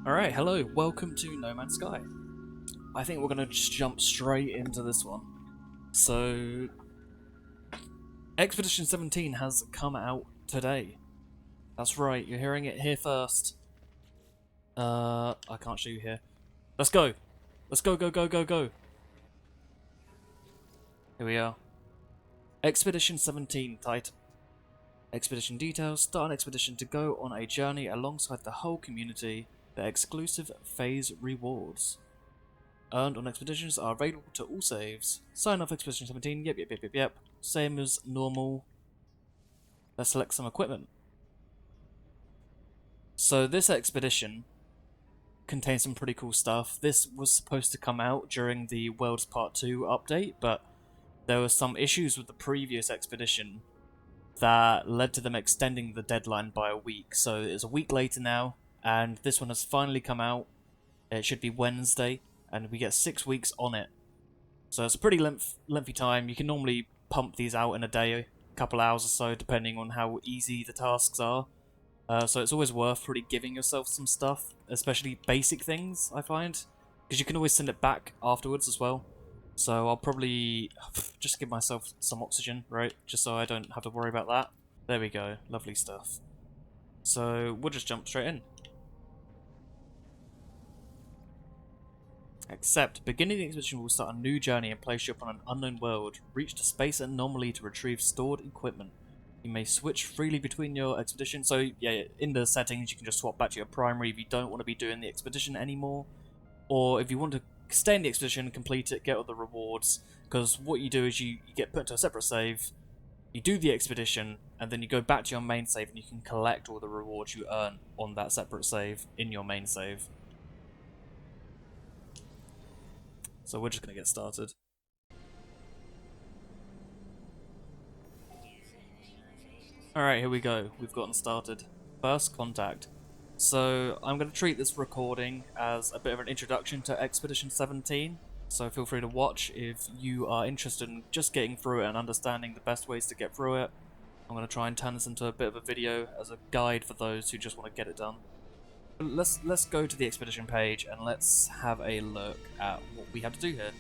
Alright, hello, welcome to No Man's Sky. I think we're going to just jump straight into this one. So, Expedition 17 has come out today. That's right, you're hearing it here first. I can't show you here. Let's go! Let's go, go, go, go, go! Here we are. Expedition 17 Titan. Expedition details: start an expedition to go on a journey alongside the whole community. The exclusive phase rewards earned on expeditions are available to all saves. Sign off Expedition 17. Yep. Same as normal. Let's select some equipment. So this expedition contains some pretty cool stuff. This was supposed to come out during the Worlds Part 2 update, but there were some issues with the previous expedition that led to them extending the deadline by a week. So it's a week later now, and this one has finally come out. It should be Wednesday, and we get 6 weeks on it. So it's a pretty lengthy time. You can normally pump these out in a day, a couple hours or so, depending on how easy the tasks are. So it's always worth really giving yourself some stuff, especially basic things, I find. Because you can always send it back afterwards as well. So I'll probably just give myself some oxygen, right? Just so I don't have to worry about that. There we go. Lovely stuff. So we'll just jump straight in. Except, beginning the expedition will start a new journey and place you upon an unknown world. Reach the space anomaly to retrieve stored equipment. You may switch freely between your expedition. So yeah, in the settings you can just swap back to your primary if you don't want to be doing the expedition anymore. Or if you want to stay in the expedition, complete it, get all the rewards. Because what you do is you get put into a separate save, you do the expedition, and then you go back to your main save and you can collect all the rewards you earn on that separate save in your main save. So we're just going to get started. Alright, here we go. We've gotten started. First contact. So I'm going to treat this recording as a bit of an introduction to Expedition 17. So feel free to watch if you are interested in just getting through it and understanding the best ways to get through it. I'm going to try and turn this into a bit of a video as a guide for those who just want to get it done. Let's go to the expedition page and let's have a look at what we have to do here.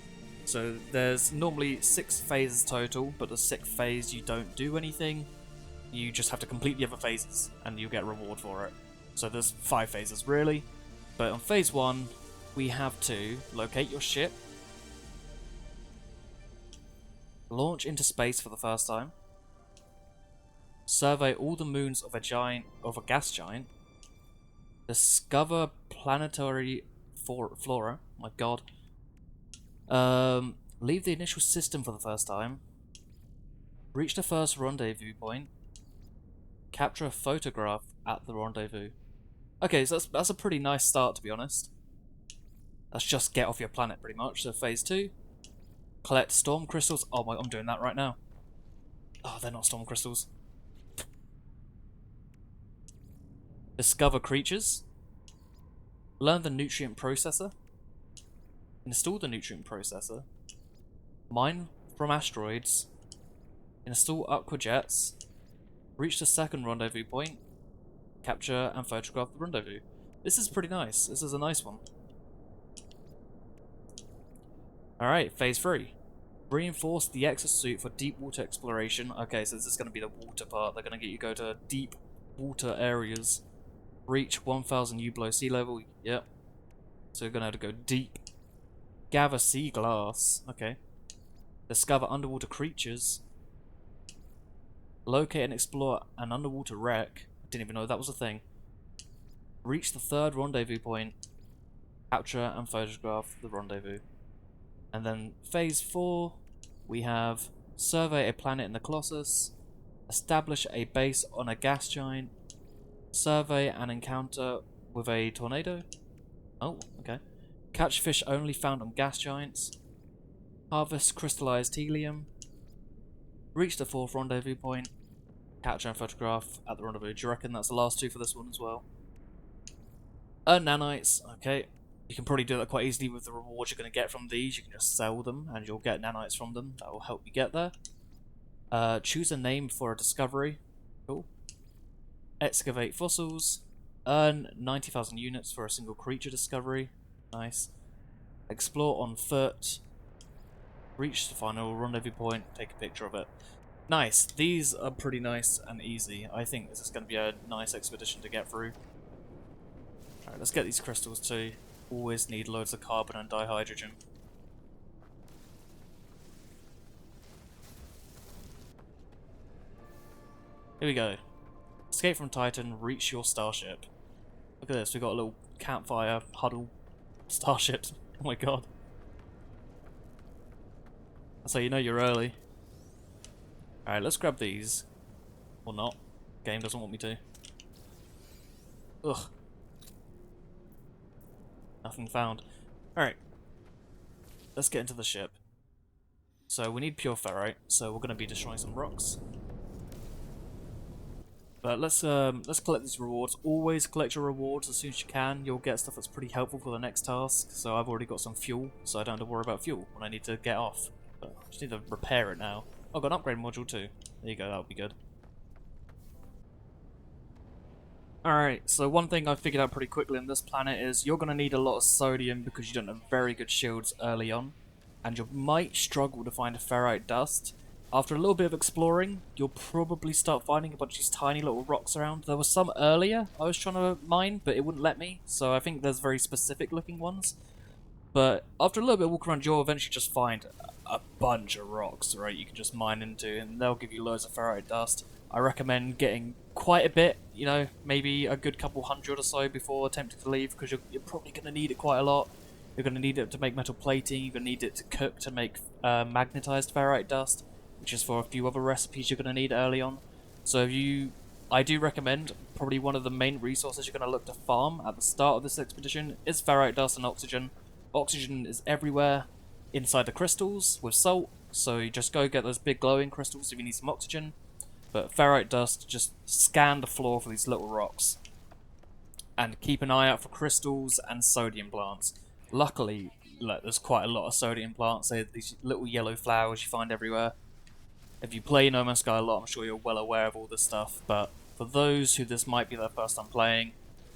So there's normally 6 phases total, but the 6th phase you don't do anything. You just have to complete the other phases and you get a reward for it. So there's 5 phases really, but on phase 1 we have to locate your ship, launch into space for the first time, survey all the moons of a gas giant, discover planetary flora. My god. Leave the initial system for the first time. Reach the first rendezvous point. Capture a photograph at the rendezvous. Okay, so that's a pretty nice start, to be honest. Let's just get off your planet, pretty much. So phase 2. Collect storm crystals. Oh my, I'm doing that right now. Oh, they're not storm crystals. Discover creatures. Learn the nutrient processor. Install the nutrient processor. Mine from asteroids. Install aquajets. Reach the second rendezvous point. Capture and photograph the rendezvous. This is pretty nice. This is a nice one. Alright, phase 3. Reinforce the exosuit for deep water exploration. Okay, so this is going to be the water part. They're going to get you go to deep water areas. Reach 1000 U below sea level. Yep. So you're going to have to go deep. Gather sea glass. Okay. Discover underwater creatures. Locate and explore an underwater wreck. I didn't even know that was a thing. Reach the third rendezvous point. Capture and photograph the rendezvous. And then phase 4, we have survey a planet in the Colossus. Establish a base on a gas giant. Survey an encounter with a tornado. Oh, okay. Catch fish only found on gas giants. Harvest crystallized helium. Reach the 4th rendezvous point. Capture and photograph at the rendezvous. Do you reckon that's the last 2 for this one as well? Earn nanites. Okay. You can probably do that quite easily with the rewards you're going to get from these. You can just sell them and you'll get nanites from them. That will help you get there. Choose a name for a discovery. Cool. Excavate fossils. Earn 90,000 units for a single creature discovery. Nice. Explore on foot. Reach the final rendezvous point. Take a picture of it. Nice. These are pretty nice and easy. I think this is going to be a nice expedition to get through. Alright, let's get these crystals too. Always need loads of carbon and dihydrogen. Here we go. Escape from Titan, reach your starship. Look at this, we got a little campfire, huddle, starship. Oh my god. That's how you know you're early. Alright, let's grab these. Or not. Game doesn't want me to. Ugh. Nothing found. Alright. Let's get into the ship. So we need pure ferrite, so we're going to be destroying some rocks. But let's collect these rewards. Always collect your rewards as soon as you can. You'll get stuff that's pretty helpful for the next task. So I've already got some fuel, so I don't have to worry about fuel when I need to get off. But I just need to repair it now. I've got an upgrade module too. There you go, that'll be good. Alright, so one thing I figured out pretty quickly on this planet is you're going to need a lot of sodium because you don't have very good shields early on. And you might struggle to find ferrite dust. After a little bit of exploring, you'll probably start finding a bunch of these tiny little rocks around. There were some earlier I was trying to mine, but it wouldn't let me. So I think there's very specific looking ones. But after a little bit of walk around, you'll eventually just find a bunch of rocks, right, you can just mine into, and they'll give you loads of ferrite dust. I recommend getting quite a bit, you know, maybe a good couple hundred or so before attempting to leave, because you're probably going to need it quite a lot. You're going to need it to make metal plating, you're going to need it to cook to make magnetized ferrite dust, which is for a few other recipes you're going to need early on. So I do recommend, probably one of the main resources you're going to look to farm at the start of this expedition is ferrite dust and oxygen. Oxygen is everywhere inside the crystals with salt, so you just go get those big glowing crystals if you need some oxygen. But ferrite dust, just scan the floor for these little rocks. And keep an eye out for crystals and sodium plants. Luckily, look, there's quite a lot of sodium plants. They're these little yellow flowers you find everywhere. If you play No Man's Sky a lot, I'm sure you're well aware of all this stuff. But for those who this might be their first time playing,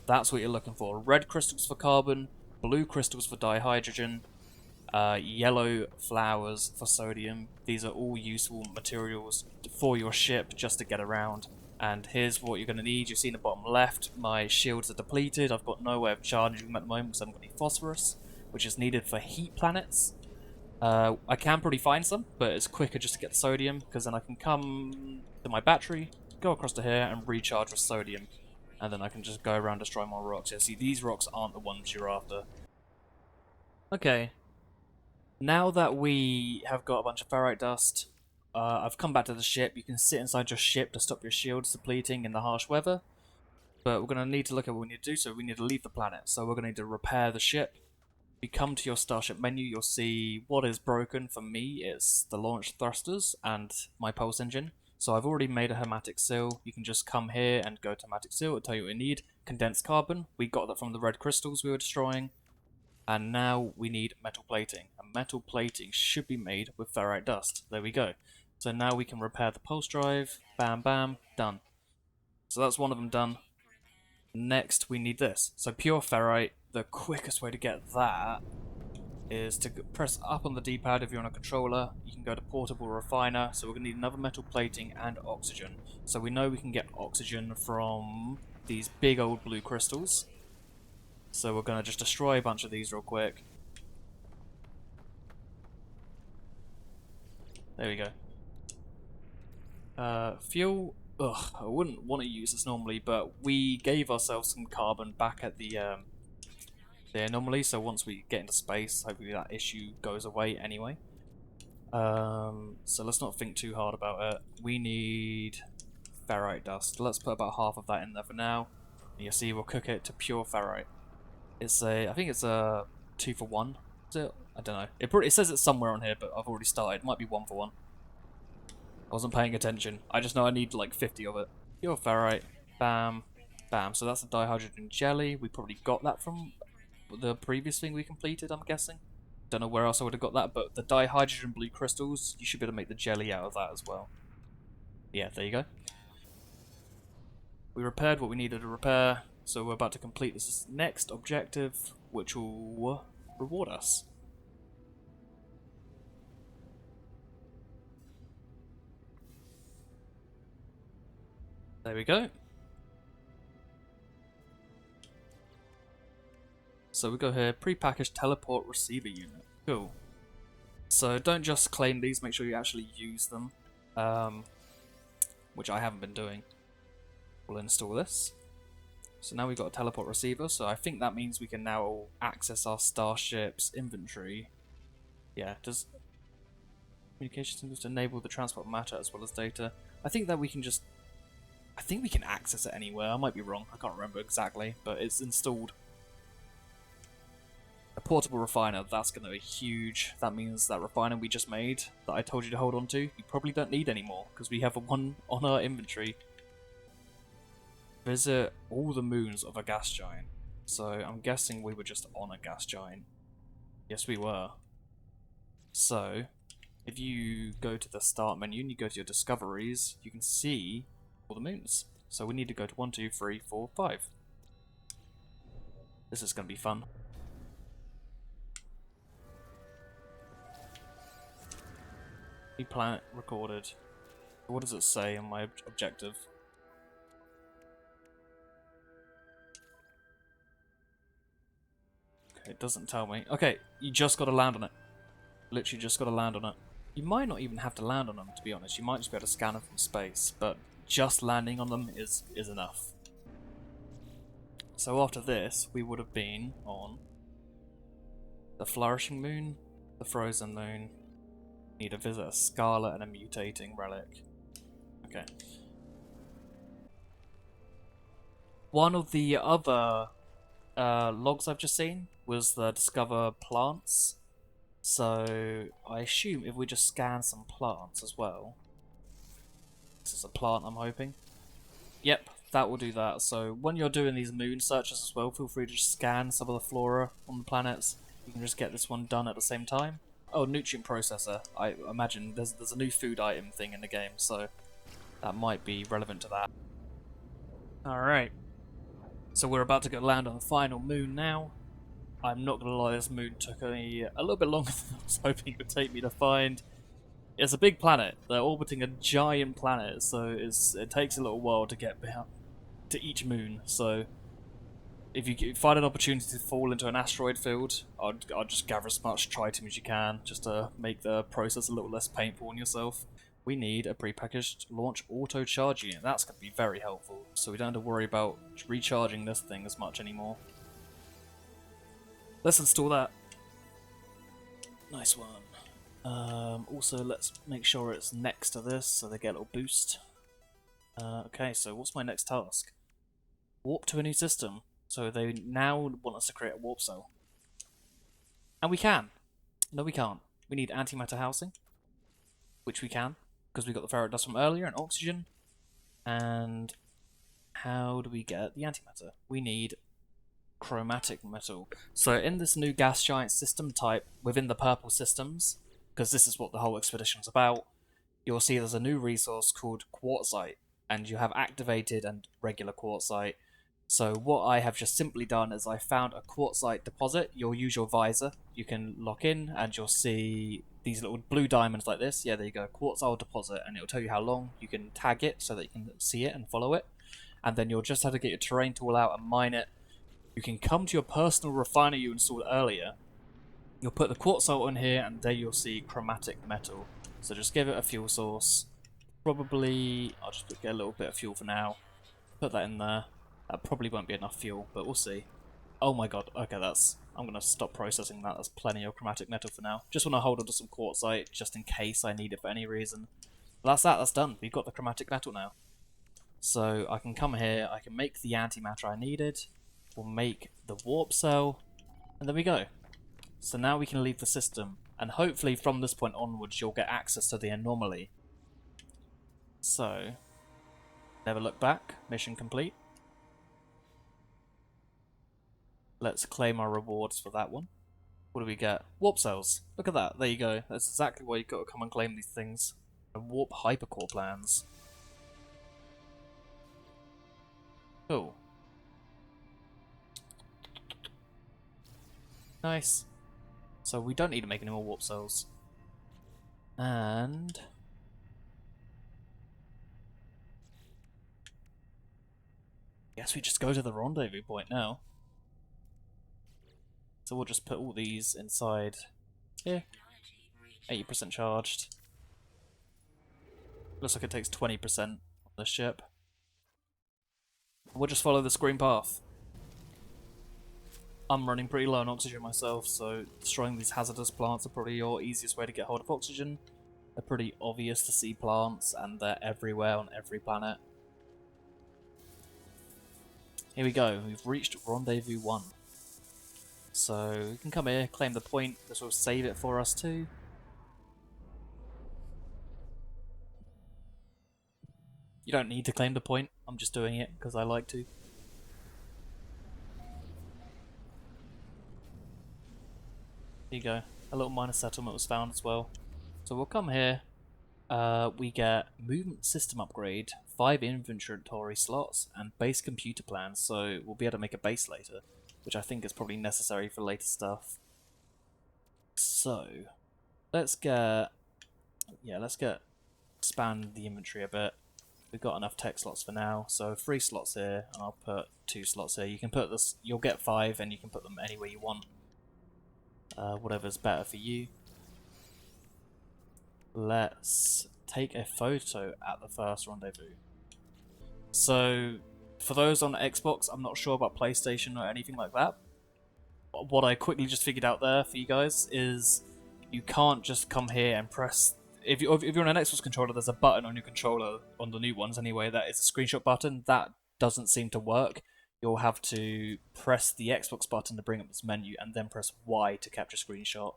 that's what you're looking for. Red crystals for carbon, blue crystals for dihydrogen, yellow flowers for sodium. These are all useful materials for your ship just to get around. And here's what you're going to need. You see in the bottom left, my shields are depleted. I've got no way of charging them at the moment because I haven't got any phosphorus, which is needed for heat planets. I can probably find some, but it's quicker just to get the sodium, because then I can come to my battery, go across to here, and recharge with sodium. And then I can just go around destroying more rocks. Yeah, see, these rocks aren't the ones you're after. Okay. Now that we have got a bunch of ferrite dust, I've come back to the ship. You can sit inside your ship to stop your shields depleting in the harsh weather. But we're going to need to look at what we need to do, so we need to leave the planet. So we're going to need to repair the ship. If you come to your starship menu, you'll see what is broken. For me, it's the launch thrusters and my pulse engine. So I've already made a hermetic seal. You can just come here and go to hermetic seal. It'll tell you what you need. Condensed carbon. We got that from the red crystals we were destroying. And now we need metal plating. And metal plating should be made with ferrite dust. There we go. So now we can repair the pulse drive. Bam, bam, done. So that's one of them done. Next, we need this. So pure ferrite. The quickest way to get that is to press up on the D-pad if you're on a controller. You can go to portable refiner. So we're going to need another metal plating and oxygen. So we know we can get oxygen from these big old blue crystals. So we're going to just destroy a bunch of these real quick. There we go. Fuel. Ugh, I wouldn't want to use this normally, but we gave ourselves some carbon back at the anomaly, so once we get into space, hopefully that issue goes away anyway. So let's not think too hard about it. We need ferrite dust. Let's put about half of that in there for now. And you'll see we'll cook it to pure ferrite. I think it's a 2 for 1. Is it? I don't know. It says it's somewhere on here, but I've already started. It might be 1 for 1. I wasn't paying attention. I just know I need like 50 of it. Pure ferrite. Bam. Bam. So that's a dihydrogen jelly. We probably got that from the previous thing we completed, I'm guessing. Don't know where else I would have got that, but the dihydrogen blue crystals, you should be able to make the jelly out of that as well. Yeah, there you go. We repaired what we needed to repair. So we're about to complete this next objective, which will reward us. There we go. So we go here, prepackaged teleport receiver unit. Cool. So don't just claim these, make sure you actually use them. Which I haven't been doing. We'll install this. So now we've got a teleport receiver, so I think that means we can now access our starship's inventory. Yeah, does communication symbols to enable the transport of matter as well as data. I think that we can just... I think we can access it anywhere, I might be wrong, I can't remember exactly, but it's installed. A portable refiner, that's going to be huge. That means that refiner we just made, that I told you to hold on to, you probably don't need anymore, because we have one on our inventory. Visit all the moons of a gas giant. So I'm guessing we were just on a gas giant. Yes, we were. So, if you go to the start menu and you go to your discoveries, you can see all the moons. So we need to go to 1, 2, 3, 4, 5. This is going to be fun. New planet recorded. What does it say on my objective? Okay, it doesn't tell me. Okay, you just got to land on it. Literally just got to land on it. You might not even have to land on them, to be honest. You might just be able to scan them from space, but just landing on them is enough. So after this, we would have been on the Flourishing Moon, the Frozen Moon. Need to visit a Scarlet and a Mutating Relic. Okay. One of the other logs I've just seen was the Discover Plants. So I assume if we just scan some plants as well. This is a plant, I'm hoping. Yep, that will do that. So when you're doing these moon searches as well, feel free to just scan some of the flora on the planets. You can just get this one done at the same time. Oh, nutrient processor. I imagine there's a new food item thing in the game, so that might be relevant to that. Alright. So we're about to go land on the final moon now. I'm not gonna lie, this moon took me a little bit longer than I was hoping it would take me to find. It's a big planet. They're orbiting a giant planet, so it takes a little while to get to each moon. So if you find an opportunity to fall into an asteroid field, I'd just gather as much tritium as you can, just to make the process a little less painful on yourself. We need a prepackaged launch auto charge unit. That's going to be very helpful, so we don't have to worry about recharging this thing as much anymore. Let's install that. Nice one. Also, let's make sure it's next to this, so they get a little boost. Okay, so what's my next task? Warp to a new system. So they now want us to create a warp cell. And we can. No, we can't. We need antimatter housing, which we can, because we got the ferrite dust from earlier and oxygen. And how do we get the antimatter? We need chromatic metal. So in this new gas giant system type, within the purple systems, because this is what the whole expedition's about, you'll see there's a new resource called quartzite, and you have activated and regular quartzite. So what I have just simply done is I found a quartzite deposit. You'll use your visor, you can lock in, and you'll see these little blue diamonds like this. Yeah, there you go, quartzite deposit, and it'll tell you how long. You can tag it so that you can see it and follow it. And then you'll just have to get your terrain tool out and mine it. You can come to your personal refiner you installed earlier. You'll put the quartzite on here, and there you'll see chromatic metal. So just give it a fuel source. Probably, I'll just get a little bit of fuel for now. Put that in there. That probably won't be enough fuel, but we'll see. Oh my god, okay, I'm going to stop processing that. There's plenty of chromatic metal for now. Just want to hold on to some quartzite, just in case I need it for any reason. But that's done. We've got the chromatic metal now. So I can come here, I can make the antimatter I needed. We'll make the warp cell, and there we go. So now we can leave the system, and hopefully from this point onwards you'll get access to the anomaly. So, never look back, mission complete. Let's claim our rewards for that one. What do we get? Warp cells. Look at that. There you go. That's exactly why you've got to come and claim these things. And warp hypercore plans. Cool. Nice. So we don't need to make any more warp cells. And guess we just go to the rendezvous point now. So we'll just put all these inside here. 80% charged. Looks like it takes 20% on the ship. We'll just follow this green path. I'm running pretty low on oxygen myself, so destroying these hazardous plants are probably your easiest way to get hold of oxygen. They're pretty obvious to see plants, and they're everywhere on every planet. Here we go, we've reached Rendezvous 1. So we can come here, claim the point, this will save it for us too. You don't need to claim the point, I'm just doing it because I like to. Here you go, a little minor settlement was found as well. So we'll come here, we get movement system upgrade, 5 inventory slots, and base computer plans, so we'll be able to make a base later, which I think is probably necessary for later stuff. So, let's expand the inventory a bit. We've got enough tech slots for now, so 3 slots here, and I'll put 2 slots here. You can put this, you'll get 5, and you can put them anywhere you want. Whatever's better for you. Let's take a photo at the first rendezvous. So, for those on Xbox, I'm not sure about PlayStation or anything like that. What I quickly just figured out there for you guys is you can't just come here and press... If you're on an Xbox controller, there's a button on your controller, on the new ones anyway, that is a screenshot button. That doesn't seem to work. You'll have to press the Xbox button to bring up this menu, and then press Y to capture screenshot.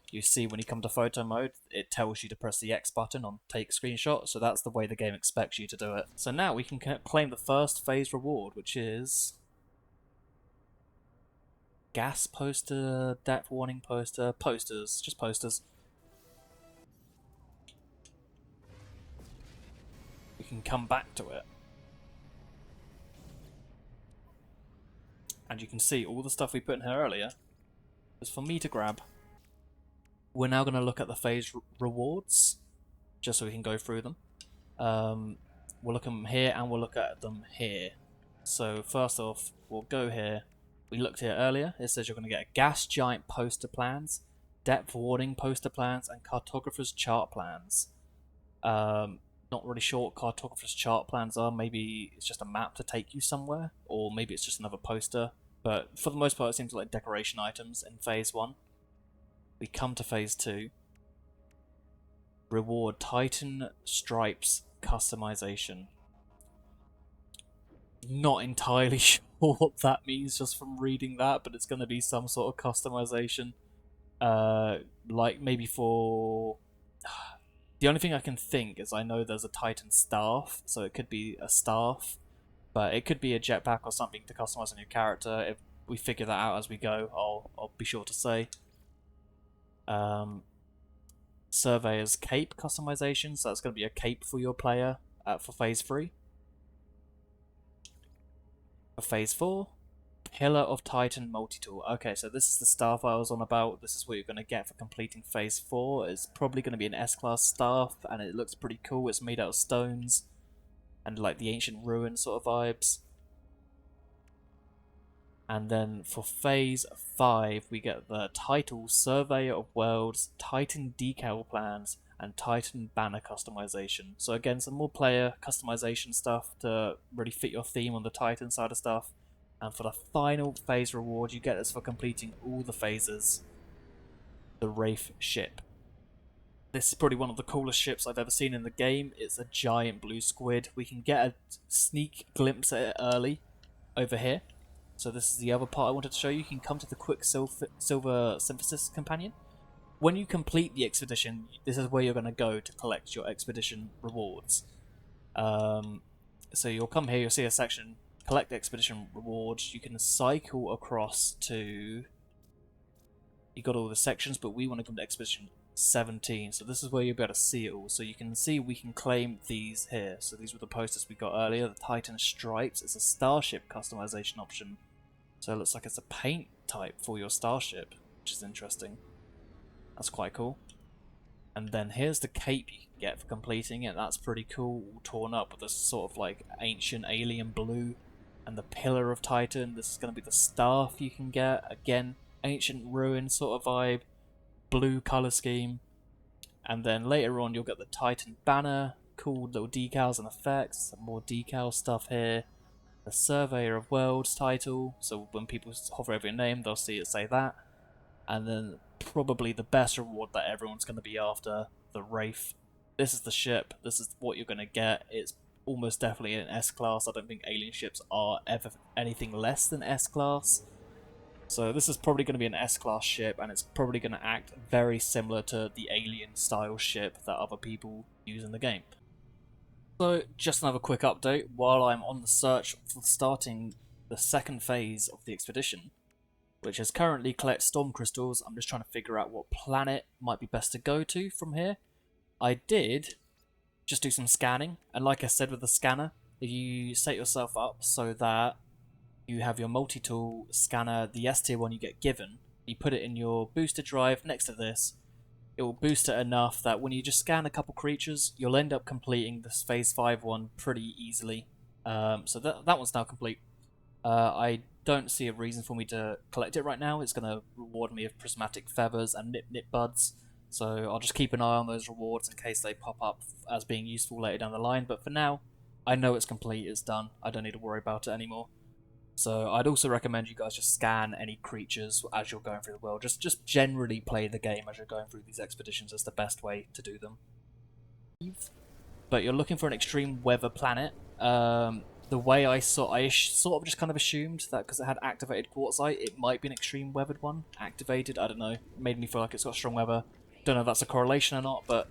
You see when you come to photo mode, it tells you to press the X button on take screenshot, so that's the way the game expects you to do it. So now we can claim the first phase reward, which is gas poster, depth warning poster, posters, just posters. We can come back to it. And you can see all the stuff we put in here earlier is for me to grab. We're now going to look at the phase rewards, just so we can go through them. We'll look at them here and we'll look at them here. So first off, we'll go here. We looked here earlier. It says you're going to get gas giant poster plans, depth warning poster plans, and cartographer's chart plans. Not really sure what cartographer's chart plans are. Maybe it's just a map to take you somewhere, or maybe it's just another poster. But for the most part, it seems like decoration items in phase 1. We come to phase 2. Reward Titan Stripes customization. Not entirely sure what that means just from reading that, but it's going to be some sort of customization. Like maybe for... The only thing I can think is I know there's a Titan staff, so it could be a staff, but it could be a jetpack or something to customize on your character. If we figure that out as we go, I'll be sure to say. Surveyor's cape customization, so that's going to be a cape for your player for phase 3. For phase 4, Pillar of Titan multi-tool. Okay, so this is the staff I was on about. This is what you're going to get for completing phase 4. It's probably going to be an S-class staff, and it looks pretty cool. It's made out of stones and like the ancient ruin sort of vibes. And then for phase 5, we get the title Surveyor of Worlds, Titan decal plans, and Titan banner customization. So again, some more player customization stuff to really fit your theme on the Titan side of stuff. And for the final phase reward, you get this for completing all the phases. The Wraith ship. This is probably one of the coolest ships I've ever seen in the game. It's a giant blue squid. We can get a sneak glimpse at it early over here. So this is the other part I wanted to show you. You can come to the Quicksilver Synthesis Companion. When you complete the expedition, this is where you're going to go to collect your expedition rewards. So you'll come here, you'll see a section, collect expedition rewards. You can cycle across to... You got all the sections, but we want to come to expedition 17. So this is where you'll be able to see it all. So you can see we can claim these here. So these were the posters we got earlier. The Titan Stripes. It's a starship customization option. So it looks like it's a paint type for your starship. which is interesting. That's quite cool. And then here's the cape you can get for completing it. That's pretty cool, all torn up with this sort of like ancient alien blue. And the Pillar of Titan, this is going to be the staff you can get. Again, ancient ruin sort of vibe, blue colour scheme. And then later on you'll get the Titan banner, cool little decals and effects, some more decal stuff here. The Surveyor of Worlds title, so when people hover over your name they'll see it say that. And then probably the best reward that everyone's going to be after, the Wraith. This is the ship, this is what you're going to get. It's almost definitely an S-Class. I don't think alien ships are ever anything less than S-Class. So this is probably going to be an S-Class ship, and it's probably going to act very similar to the alien-style ship that other people use in the game. So, just another quick update. While I'm on the search for starting the second phase of the expedition, which is currently collect storm crystals, I'm just trying to figure out what planet might be best to go to from here. I did just do some scanning, and like I said with the scanner, if you set yourself up so that you have your multi-tool scanner, the S tier one you get given, you put it in your booster drive next to this, it will boost it enough that when you just scan a couple creatures, you'll end up completing this phase 5 one pretty easily. So that one's now complete. I don't see a reason for me to collect it right now. It's going to reward me with prismatic feathers and nip buds, so I'll just keep an eye on those rewards in case they pop up as being useful later down the line. But for now, I know it's complete, it's done, I don't need to worry about it anymore. So I'd also recommend you guys just scan any creatures as you're going through the world. Just generally play the game as you're going through these expeditions. That's the best way to do them. But you're looking for an extreme weather planet. The way I sort of just kind of assumed that because it had activated quartzite, it might be an extreme weathered one. Activated, I don't know. Made me feel like it's got strong weather. Don't know if that's a correlation or not, but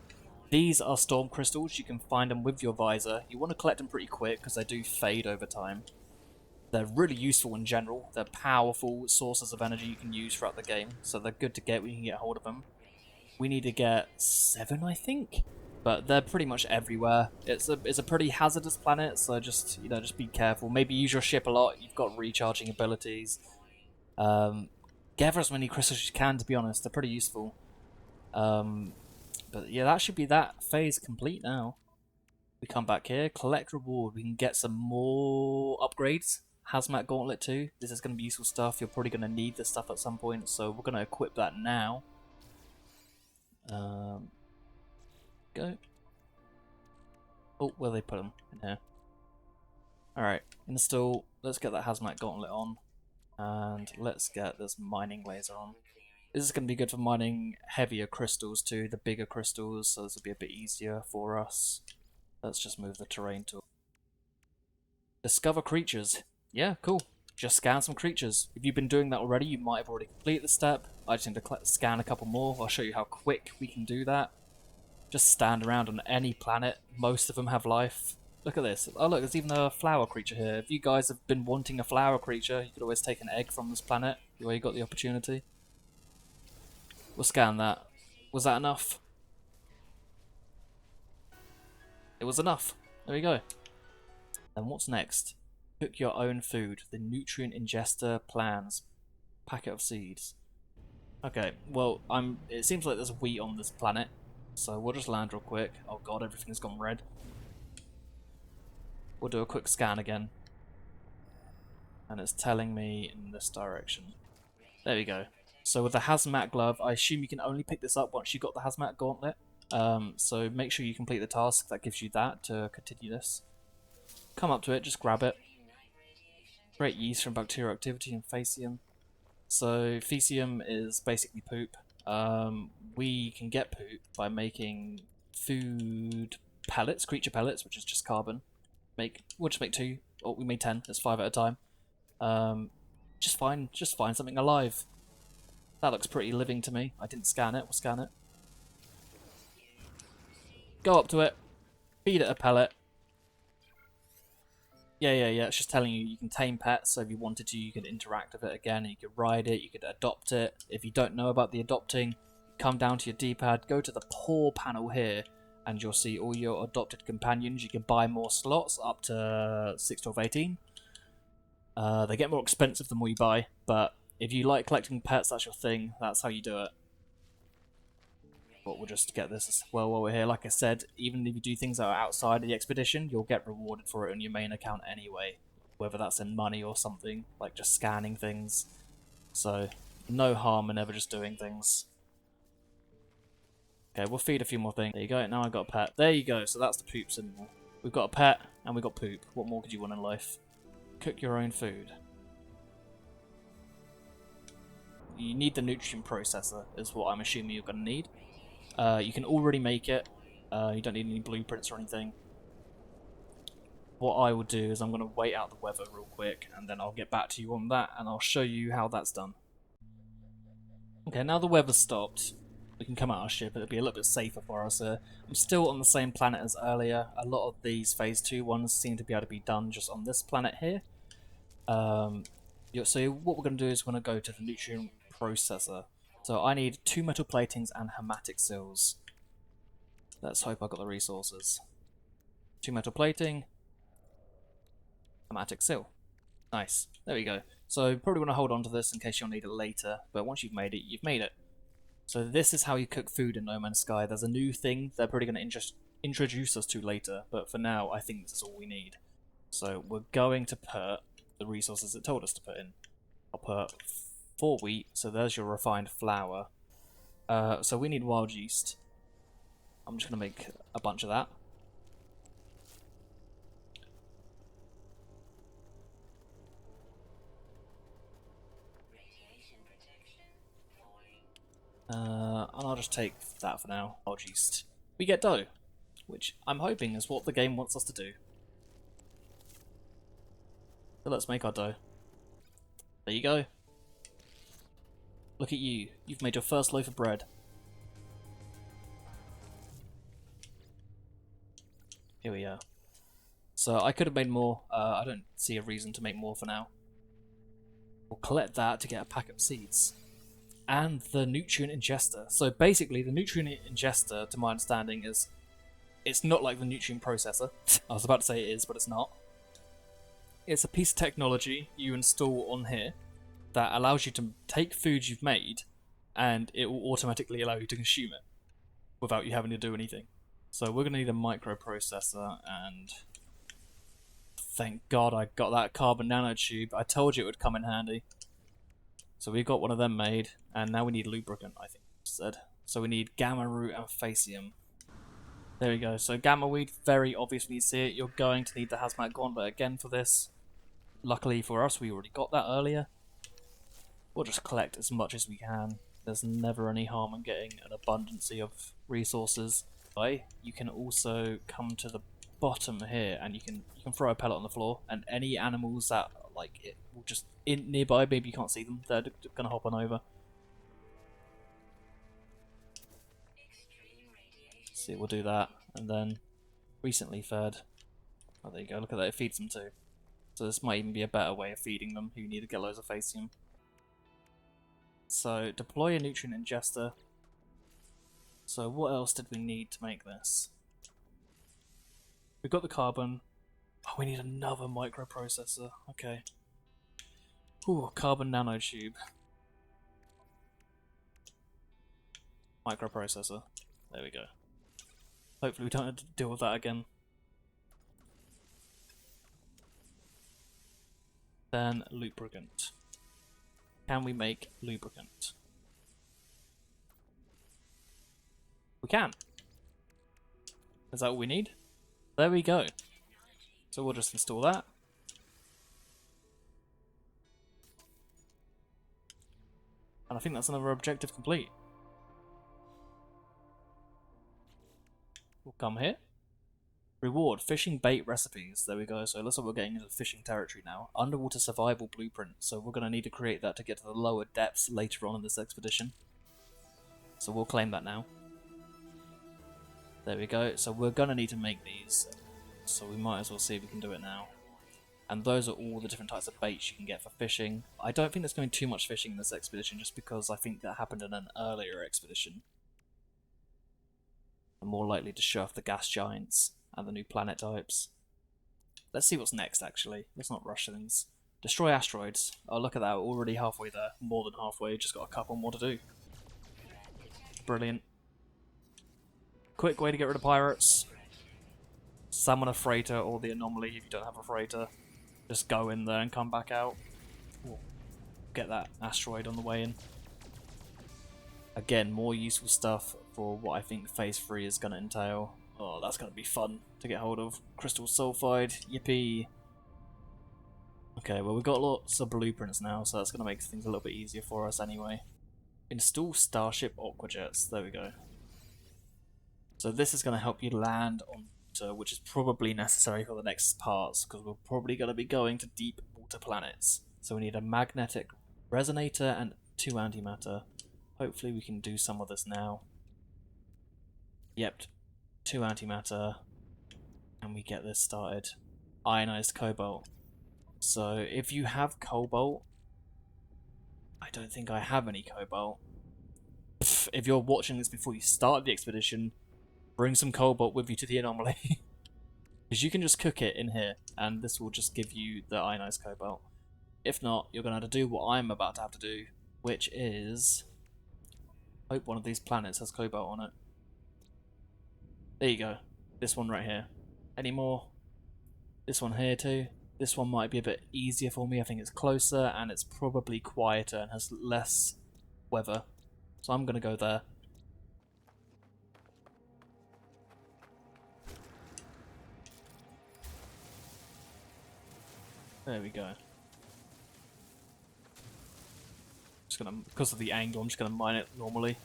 these are storm crystals. You can find them with your visor. You want to collect them pretty quick because they do fade over time. They're really useful in general. They're powerful sources of energy you can use throughout the game, so they're good to get when you can get hold of them. We need to get 7, I think, but they're pretty much everywhere. It's a pretty hazardous planet, so just be careful. Maybe use your ship a lot. You've got recharging abilities. Gather as many crystals as you can. To be honest, they're pretty useful. But yeah, that should be that phase complete now. We come back here, collect reward. We can get some more upgrades. Hazmat Gauntlet too. This is going to be useful stuff. You're probably going to need this stuff at some point, so we're going to equip that now. Go. Oh, where they put them? In here. Alright, install. Let's get that Hazmat Gauntlet on. And let's get this mining laser on. This is going to be good for mining heavier crystals too, the bigger crystals, so this will be a bit easier for us. Let's just move the terrain tool. Discover creatures. Yeah, cool. Just scan some creatures. If you've been doing that already, you might have already completed the step. I just need to scan a couple more. I'll show you how quick we can do that. Just stand around on any planet. Most of them have life. Look at this. Oh look, there's even a flower creature here. If you guys have been wanting a flower creature, you could always take an egg from this planet where you got the opportunity. We'll scan that. Was that enough? It was enough. There we go. And what's next? Cook your own food. The nutrient ingester plans. Packet of seeds. Okay, well, it seems like there's wheat on this planet, so we'll just land real quick. Oh god, everything's gone red. We'll do a quick scan again. And it's telling me in this direction. There we go. So with the Hazmat Glove, I assume you can only pick this up once you got the Hazmat Gauntlet. So make sure you complete the task that gives you that to continue this. Come up to it, just grab it. Great yeast from bacterial activity and Faecium. So Faecium is basically poop. We can get poop by making food pellets, creature pellets, which is just carbon. We'll just make 2, or we made 10. It's 5 at a time. Just find something alive. That looks pretty living to me. I didn't scan it. We'll scan it. Go up to it. Feed it a pellet. Yeah. It's just telling you can tame pets, so if you wanted to, you could interact with it again. You could ride it, you could adopt it. If you don't know about the adopting, come down to your D-pad, go to the paw panel here, and you'll see all your adopted companions. You can buy more slots, up to 6, 12, 18. They get more expensive the more you buy, but If you like collecting pets, that's your thing, that's how you do it. But we'll just get this as well while we're here. Like I said, even if you do things that are outside of the expedition, you'll get rewarded for it on your main account anyway. Whether that's in money or something, like just scanning things. So, no harm in ever just doing things. Okay, we'll feed a few more things. There you go, now I've got a pet. There you go, so that's the poop symbol. We've got a pet, and we've got poop. What more could you want in life? Cook your own food. You need the nutrient processor, is what I'm assuming you're going to need. You can already make it. You don't need any blueprints or anything. What I will do is I'm going to wait out the weather real quick, and then I'll get back to you on that, and I'll show you how that's done. Okay, now the weather's stopped, we can come out our ship. It'll be a little bit safer for us. I'm still on the same planet as earlier. A lot of these Phase 2 ones seem to be able to be done just on this planet here. So what we're going to do is we're going to go to the nutrient processor. So I need 2 metal platings and hematic seals. Let's hope I got the resources. 2 metal plating, hematic seal. Nice. There we go. So probably want to hold on to this in case you'll need it later, but once you've made it, you've made it. So this is how you cook food in No Man's Sky. There's a new thing they're probably going to introduce us to later, but for now I think this is all we need. So we're going to put the resources it told us to put in. I'll put 4 wheat, so there's your refined flour. So we need wild yeast. I'm just going to make a bunch of that. And I'll just take that for now. Wild yeast. We get dough, which I'm hoping is what the game wants us to do. So let's make our dough. There you go. Look at you. You've made your first loaf of bread. Here we are. So I could have made more. I don't see a reason to make more for now. We'll collect that to get a pack of seeds. And the nutrient ingester. So basically the nutrient ingester, to my understanding, is... It's not like the nutrient processor. I was about to say it is, but it's not. It's a piece of technology you install on here that allows you to take food you've made and it will automatically allow you to consume it without you having to do anything. So we're going to need a microprocessor, and thank God I got that carbon nanotube. I told you it would come in handy. So we've got one of them made, and now we need lubricant, I think it said. So we need gamma root and facium. There we go. So gamma weed, very obvious when you see it. You're going to need the hazmat gauntlet again for this. Luckily for us, we already got that earlier. We'll just collect as much as we can. There's never any harm in getting an abundance of resources. You can also come to the bottom here, and you can throw a pellet on the floor, and any animals that like it will just in nearby. Maybe you can't see them. They're gonna hop on over. See, we'll do that, and then recently fed. Oh, there you go. Look at that. It feeds them too. So this might even be a better way of feeding them who need to get loads of facium. So deploy a nutrient ingester. So what else did we need to make this? We've got the carbon. Oh, we need another microprocessor. Okay. Ooh, carbon nanotube. Microprocessor. There we go. Hopefully we don't have to deal with that again. Then lubricant. Can we make lubricant? We can. Is that what we need? There we go. So we'll just install that. And I think that's another objective complete. We'll come here. Reward, fishing bait recipes. There we go. So it looks like we're getting into fishing territory now. Underwater survival blueprint. So we're going to need to create that to get to the lower depths later on in this expedition. So we'll claim that now. There we go. So we're going to need to make these. So we might as well see if we can do it now. And those are all the different types of baits you can get for fishing. I don't think there's going to be too much fishing in this expedition, just because I think that happened in an earlier expedition. I'm more likely to show off the gas giants and the new planet types. Let's see what's next, actually. Let's not rush things. Destroy asteroids. Oh, look at that. We're already halfway there. More than halfway. Just got a couple more to do. Brilliant. Quick way to get rid of pirates. Summon a freighter or the anomaly if you don't have a freighter. Just go in there and come back out. Ooh. Get that asteroid on the way in. Again, more useful stuff for what I think Phase 3 is going to entail. Oh, that's going to be fun to get hold of. Crystal Sulfide, yippee! Okay, well we've got lots of blueprints now, so that's going to make things a little bit easier for us anyway. Install Starship Aquajets, there we go. So this is going to help you land on water, which is probably necessary for the next parts, because we're probably going to be going to deep water planets. So we need a magnetic resonator and 2 antimatter. Hopefully we can do some of this now. Yep, 2 antimatter, and we get this started. Ionized cobalt. So if you have cobalt, I don't think I have any cobalt. If you're watching this before you start the expedition, bring some cobalt with you to the anomaly. Because you can just cook it in here, and this will just give you the ionized cobalt. If not, you're going to have to do what I'm about to have to do, which is... hope one of these planets has cobalt on it. There you go. This one right here. Any more? This one here too. This one might be a bit easier for me. I think it's closer and it's probably quieter and has less weather. So I'm going to go there. There we go. Just gonna, because of the angle, I'm just going to mine it normally.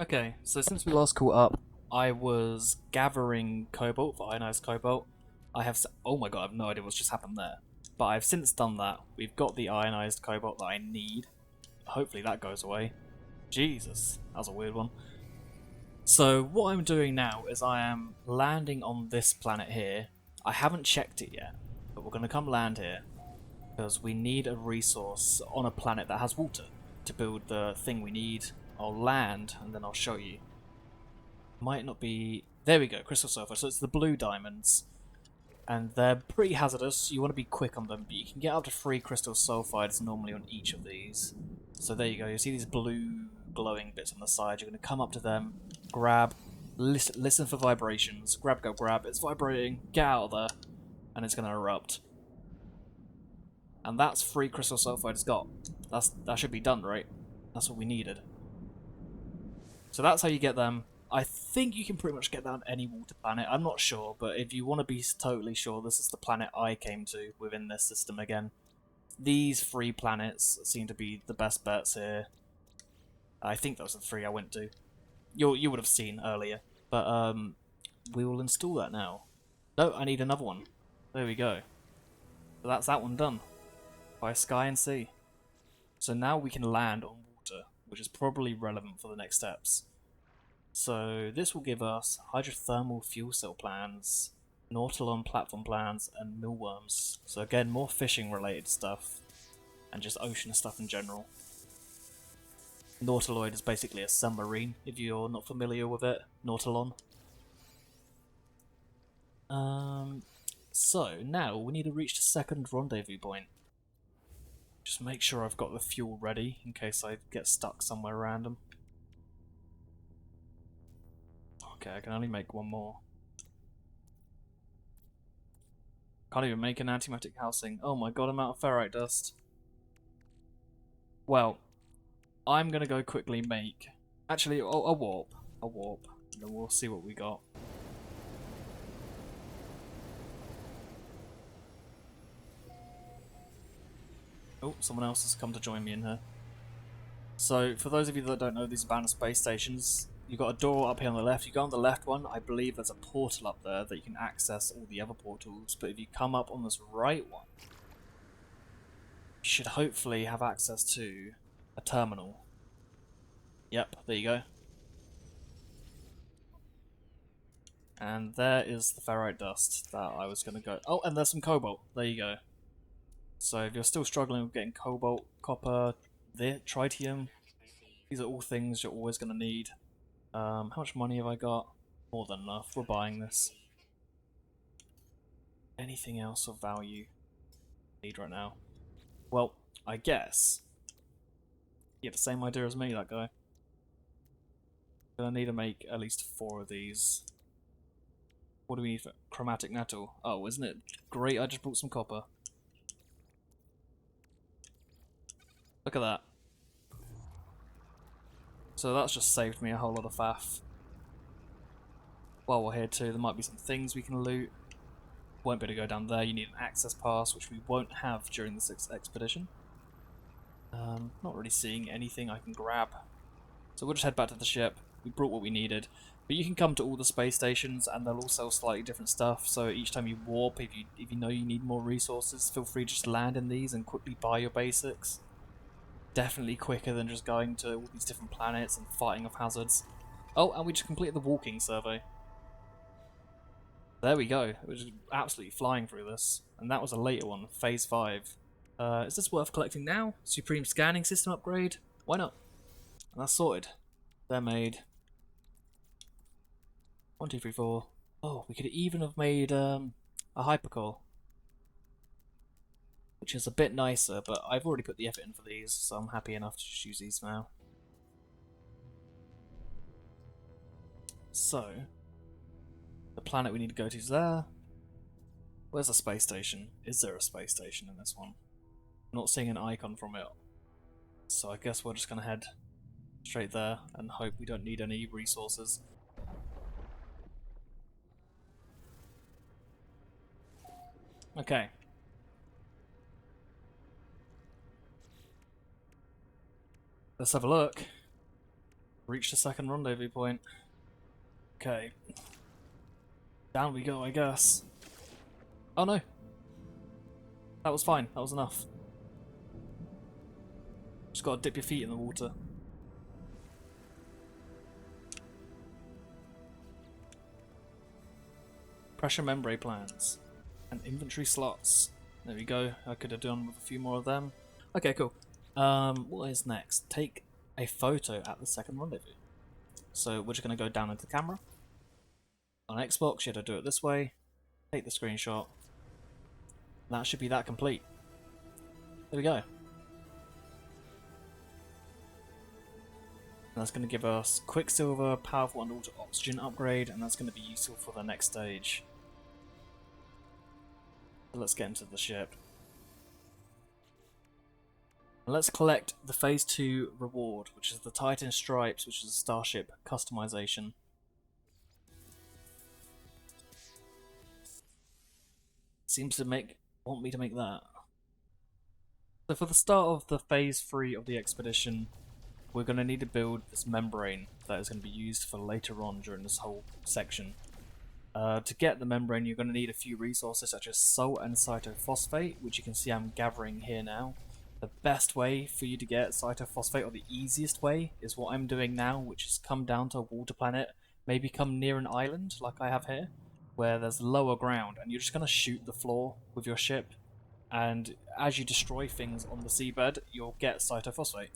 Okay, so since we last caught up, I was gathering cobalt for ionized cobalt. I have... oh my god, I have no idea what's just happened there. But I've since done that. We've got the ionized cobalt that I need. Hopefully that goes away. Jesus, that was a weird one. So what I'm doing now is I am landing on this planet here. I haven't checked it yet, but we're going to come land here. Because we need a resource on a planet that has water to build the thing we need. I'll land and then I'll show you. Might not be... there we go, crystal sulfur. So it's the blue diamonds. And they're pretty hazardous. You want to be quick on them, but you can get up to 3 crystal sulfides normally on each of these. So there you go. You see these blue glowing bits on the side. You're going to come up to them, grab, listen for vibrations. Grab, go, grab. It's vibrating. Get out of there. And it's going to erupt. And that's 3 crystal sulfides got. That should be done, right? That's what we needed. So that's how you get them. I think you can pretty much get that on any water planet. I'm not sure, but if you want to be totally sure, this is the planet I came to within this system again. These 3 planets seem to be the best bets here. I think those are the 3 I went to. You would have seen earlier. But we will install that now. No, I need another one. There we go. So that's that one done. By Sky and Sea. So now we can land on water, which is probably relevant for the next steps. So this will give us hydrothermal fuel cell plans, Nautilon platform plans, and millworms. So again, more fishing related stuff, and just ocean stuff in general. Nautiloid is basically a submarine, if you're not familiar with it. Nautilon. So now we need to reach the second rendezvous point. Just make sure I've got the fuel ready in case I get stuck somewhere random. Okay, I can only make 1 more. Can't even make an antimatter housing. Oh my god, I'm out of ferrite dust. Well, I'm gonna go quickly make... actually, a warp. A warp. And then we'll see what we got. Oh, someone else has come to join me in here. So, for those of you that don't know, these abandoned space stations, you've got a door up here on the left. You go on the left one, I believe there's a portal up there that you can access all the other portals. But if you come up on this right one, you should hopefully have access to a terminal. Yep, there you go. And there is the ferrite dust that I was going to go... oh, and there's some cobalt. There you go. So if you're still struggling with getting cobalt, copper, tritium, these are all things you're always going to need. How much money have I got? More than enough. We're buying this. Anything else of value? need right now. Well, I guess he had the same idea as me, that guy. Gonna need to make at least 4 of these. What do we need for chromatic metal? Oh, isn't it great? I just brought some copper. Look at that. So that's just saved me a whole lot of faff. While we're here too, there might be some things we can loot. Won't be able to go down there. You need an access pass, which we won't have during the 6th expedition. Not really seeing anything I can grab. So we'll just head back to the ship. We brought what we needed. But you can come to all the space stations and they'll all sell slightly different stuff. So each time you warp, if you know you need more resources, feel free to just land in these and quickly buy your basics. Definitely quicker than just going to all these different planets and fighting off hazards. Oh, and we just completed the walking survey. There we go. We're just absolutely flying through this. And that was a later one, Phase 5. Is this worth collecting now? Supreme scanning system upgrade? Why not? And that's sorted. They're made. 1, 2, 3, 4. Oh, we could even have made a hypercore. Which is a bit nicer, but I've already put the effort in for these, so I'm happy enough to just use these now. So, the planet we need to go to is there. Where's the space station? Is there a space station in this one? I'm not seeing an icon from it. So I guess we're just going to head straight there and hope we don't need any resources. Okay. Let's have a look. Reach the second rendezvous point. Okay. Down we go, I guess. Oh no. That was fine. That was enough. Just gotta dip your feet in the water. Pressure membrane plans. And inventory slots. There we go. I could have done with a few more of them. Okay, cool. What is next? Take a photo at the second rendezvous. So we're just going to go down into the camera. On Xbox, you have to do it this way. Take the screenshot. That should be that complete. There we go. And that's going to give us Quicksilver, Powerful Underwater Oxygen upgrade, and that's going to be useful for the next stage. So let's get into the ship. Let's collect the Phase 2 reward, which is the Titan Stripes, which is a starship customization. Seems to want me to make that. So for the start of the Phase 3 of the expedition, we're going to need to build this membrane that is going to be used for later on during this whole section. To get the membrane, you're going to need a few resources such as salt and cytophosphate, which you can see I'm gathering here now. The best way for you to get cytophosphate, or the easiest way, is what I'm doing now, which is come down to a water planet, maybe come near an island like I have here, where there's lower ground, and you're just going to shoot the floor with your ship, and as you destroy things on the seabed, you'll get cytophosphate.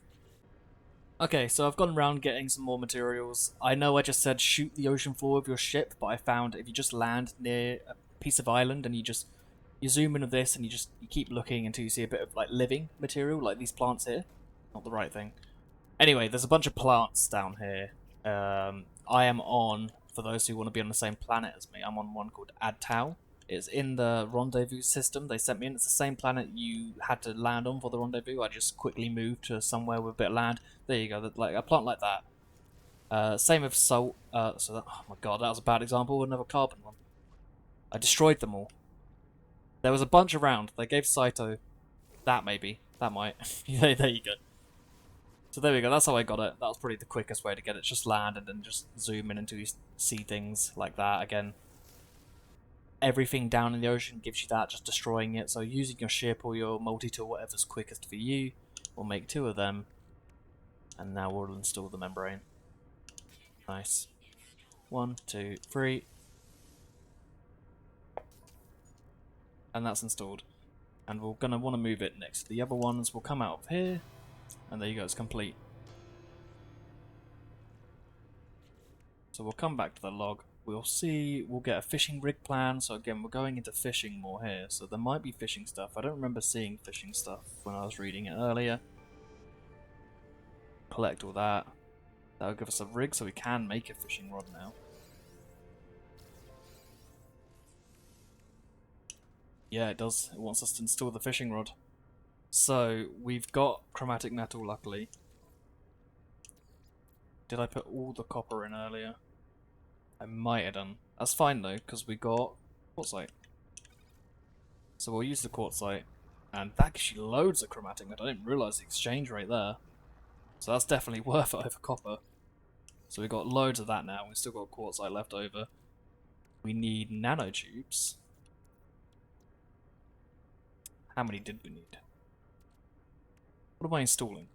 Okay, so I've gone around getting some more materials. I know I just said shoot the ocean floor with your ship, but I found if you just land near a piece of island and you zoom in with this and you keep looking until you see a bit of like living material, like these plants here. Not the right thing. Anyway, there's a bunch of plants down here. I am on, for those who want to be on the same planet as me, I'm on one called Adtau. It's in the rendezvous system they sent me in. It's the same planet you had to land on for the rendezvous. I just quickly moved to somewhere with a bit of land. There you go, like a plant like that. Same with salt. Oh my god, that was a bad example. Another carbon one. I destroyed them all. There was a bunch around. They gave Saito that, maybe. That might. There you go. So there we go. That's how I got it. That was probably the quickest way to get it. Just land and then just zoom in until you see things like that again. Everything down in the ocean gives you that, just destroying it. So using your ship or your multi-tool, whatever's quickest for you, we'll make 2 of them. And now we'll install the membrane. Nice. 1, 2, 3. And that's installed. And we're going to want to move it next to the other ones. We'll come out of here. And there you go, it's complete. So we'll come back to the log. We'll see. We'll get a fishing rig plan. So again, we're going into fishing more here. So there might be fishing stuff. I don't remember seeing fishing stuff when I was reading it earlier. Collect all that. That'll give us a rig so we can make a fishing rod now. Yeah, it does. It wants us to install the fishing rod. So, we've got chromatic metal, luckily. Did I put all the copper in earlier? I might have done. That's fine though, because we got quartzite. So we'll use the quartzite. And that gives you loads of chromatic metal. I didn't realise the exchange rate there. So that's definitely worth it over copper. So we've got loads of that now. We've still got quartzite left over. We need nanotubes. How many did we need? What am I installing?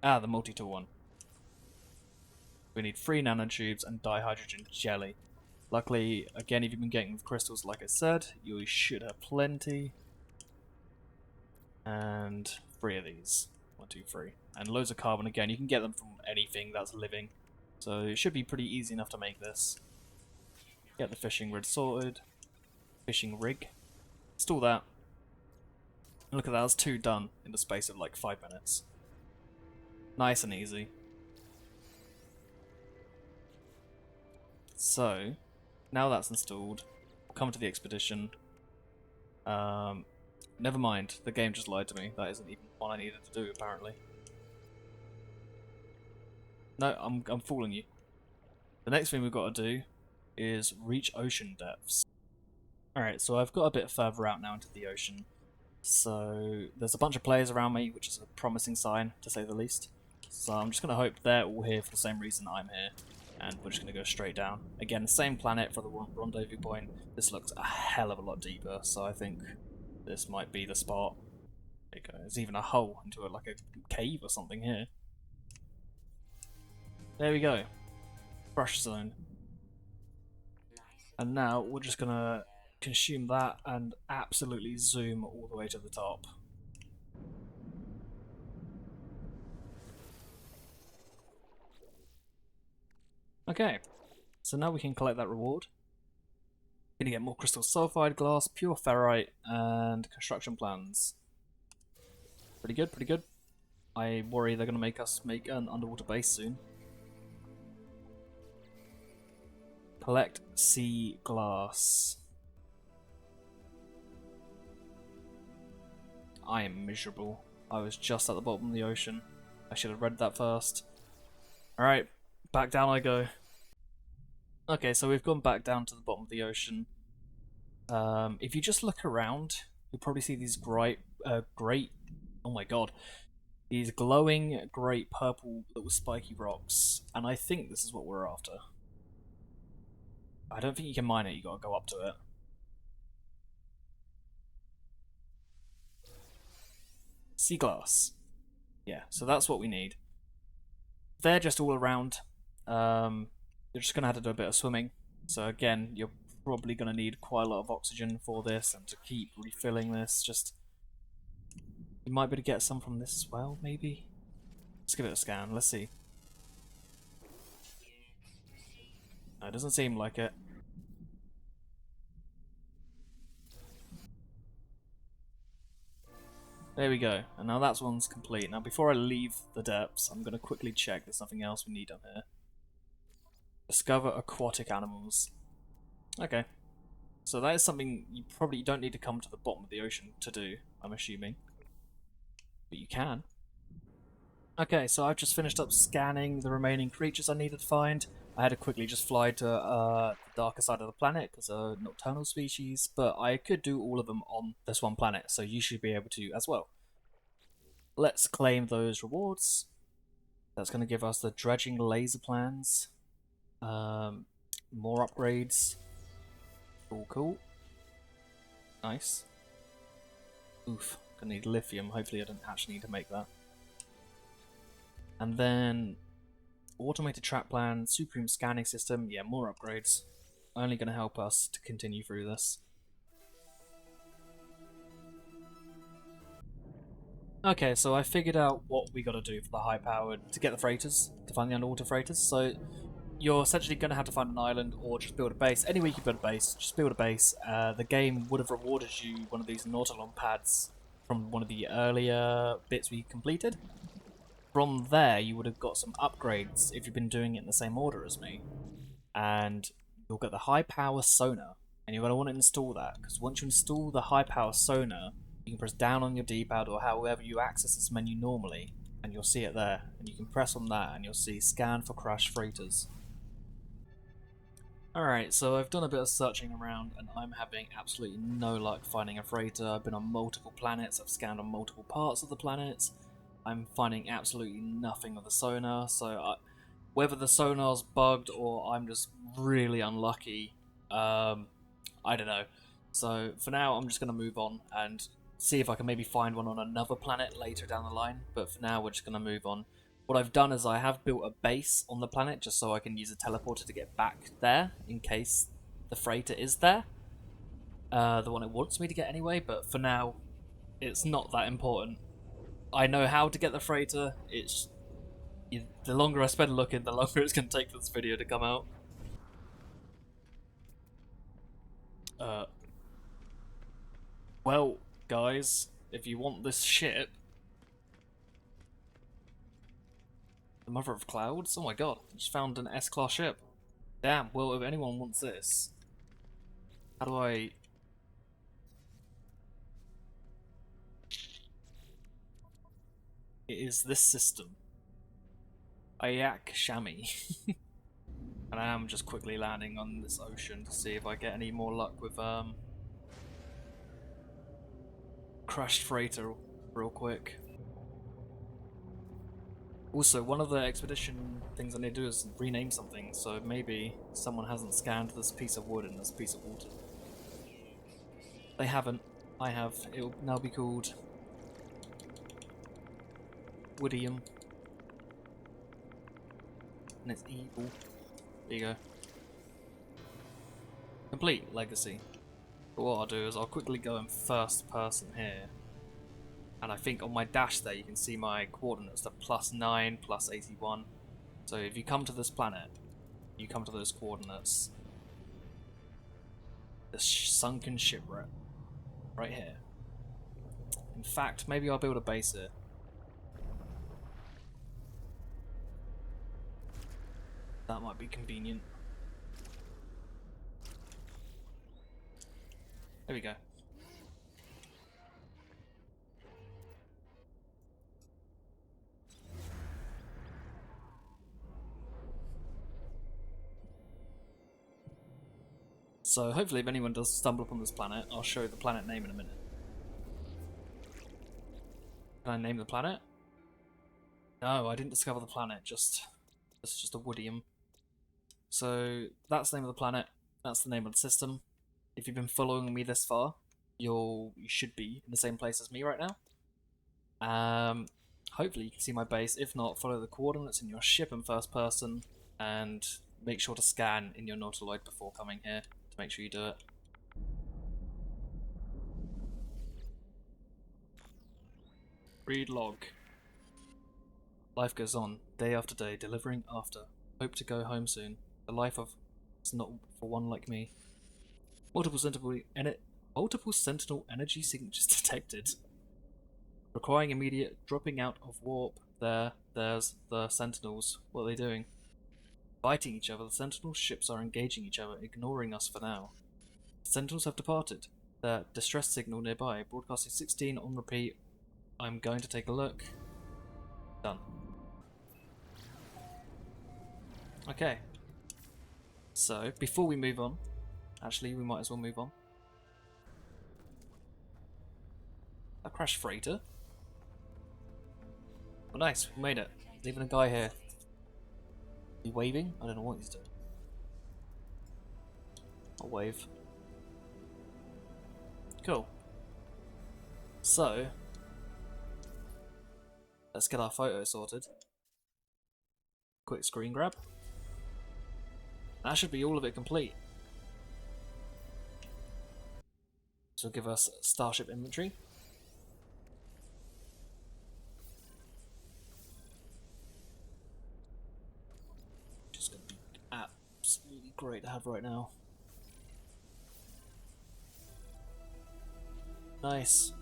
Ah, the multi-tool one. We need 3 nanotubes and dihydrogen jelly. Luckily, again, if you've been getting the crystals, like I said, you should have plenty. And 3 of these. 1, 2, 3. And loads of carbon again. You can get them from anything that's living. So it should be pretty easy enough to make this. Get the fishing rig sorted. Fishing rig. Install that. Look at that, that's 2 done in the space of like 5 minutes. Nice and easy. So, now that's installed, we'll come to the expedition. Never mind, the game just lied to me. That isn't even what I needed to do, apparently. No, I'm fooling you. The next thing we've got to do is reach ocean depths. Alright, so I've got a bit further out now into the ocean. So, there's a bunch of players around me, which is a promising sign, to say the least. So I'm just going to hope they're all here for the same reason I'm here. And we're just going to go straight down. Again, same planet for the rendezvous point. This looks a hell of a lot deeper, so I think this might be the spot. There's even a hole into like a cave or something here. There we go. Brush zone. And now we're just going to consume that and absolutely zoom all the way to the top. Okay, so now we can collect that reward. Gonna get more crystal sulfide glass, pure ferrite, and construction plans. Pretty good, pretty good. I worry they're gonna make us make an underwater base soon. Collect sea glass. I am miserable. I was just at the bottom of the ocean. I should have read that first. Alright, back down I go. Okay, so we've gone back down to the bottom of the ocean. If you just look around, you'll probably see these great, oh my god, these glowing, great purple little spiky rocks, and I think this is what we're after. I don't think you can mine it, you gotta go up to it. Sea glass. Yeah, so that's what we need. They're just all around. You're just gonna have to do a bit of swimming. So again, you're probably gonna need quite a lot of oxygen for this, and to keep refilling this, just you might be able to get some from this as well, maybe? Let's give it a scan, let's see. No, it doesn't seem like it. There we go, and now that one's complete. Now before I leave the depths, I'm going to quickly check there's nothing else we need on here. Discover aquatic animals. Okay. So that is something you probably don't need to come to the bottom of the ocean to do, I'm assuming. But you can. Okay, so I've just finished up scanning the remaining creatures I needed to find. I had to quickly just fly to the darker side of the planet because they're nocturnal species, but I could do all of them on this one planet, so you should be able to as well. Let's claim those rewards. That's going to give us the dredging laser plans, more upgrades. Cool, cool. Nice. Oof, gonna need lithium. Hopefully I don't actually need to make that. And then automated track plan, supreme scanning system, yeah, more upgrades. Only going to help us to continue through this. Okay, so I figured out what we gotta do for the high powered to get the freighters, to find the underwater freighters. So you're essentially gonna have to find an island or just build a base. Any way you can build a base, just build a base. The game would have rewarded you one of these Nautilon pads from one of the earlier bits we completed. From there, you would have got some upgrades if you've been doing it in the same order as me. And you'll get the high power sonar, and you're going to want to install that, because once you install the high power sonar, you can press down on your D-pad or however you access this menu normally, and you'll see it there, and you can press on that and you'll see scan for crashed freighters. Alright, so I've done a bit of searching around and I'm having absolutely no luck finding a freighter. I've been on multiple planets, I've scanned on multiple parts of the planets. I'm finding absolutely nothing with the sonar, so whether the sonar's bugged or I'm just really unlucky, I don't know. So for now, I'm just going to move on and see if I can maybe find one on another planet later down the line. But for now, we're just going to move on. What I've done is I have built a base on the planet just so I can use a teleporter to get back there in case the freighter is there. The one it wants me to get anyway, but for now, it's not that important. I know how to get the freighter. The longer I spend looking, the longer it's going to take for this video to come out. Well, guys, if you want this ship, the Mother of Clouds. Oh my god, I just found an S-class ship. Damn. Well, if anyone wants this, how do I? It is this system. Ayak Shami. And I am just quickly landing on this ocean to see if I get any more luck with crashed freighter real quick. Also, one of the expedition things I need to do is rename something, so maybe someone hasn't scanned this piece of wood and this piece of water. They haven't. I have. It will now be called Woodium. And it's evil. There you go. Complete legacy. But what I'll do is I'll quickly go in first person here. And I think on my dash there you can see my coordinates, the +9, +81. So if you come to this planet, you come to those coordinates. The sunken shipwreck. Right here. In fact, maybe I'll build a base here. That might be convenient. There we go. So hopefully if anyone does stumble upon this planet, I'll show the planet name in a minute. Can I name the planet? No, I didn't discover the planet, it's just a woodium. So that's the name of the planet, that's the name of the system. If you've been following me this far, you should be in the same place as me right now. Hopefully you can see my base. If not, follow the coordinates in your ship in first person and make sure to scan in your Nautiloid before coming here to make sure you do it. Read log. Life goes on, day after day, delivering after. Hope to go home soon. The life of it's not for one like me. Multiple sentinel energy signatures detected. Requiring immediate dropping out of warp. There's the sentinels. What are they doing? Fighting each other. The sentinel ships are engaging each other, ignoring us for now. The sentinels have departed. Their distress signal nearby. Broadcasting 16 on repeat. I'm going to take a look. Done. Okay. So, before we move on, actually, we might as well move on. A crashed freighter. Oh, nice, we made it. Leaving a guy here. Is he waving? I don't know what he's doing. I'll wave. Cool. So, let's get our photo sorted. Quick screen grab. That should be all of it complete. So give us Starship inventory. great to have right now. Nice.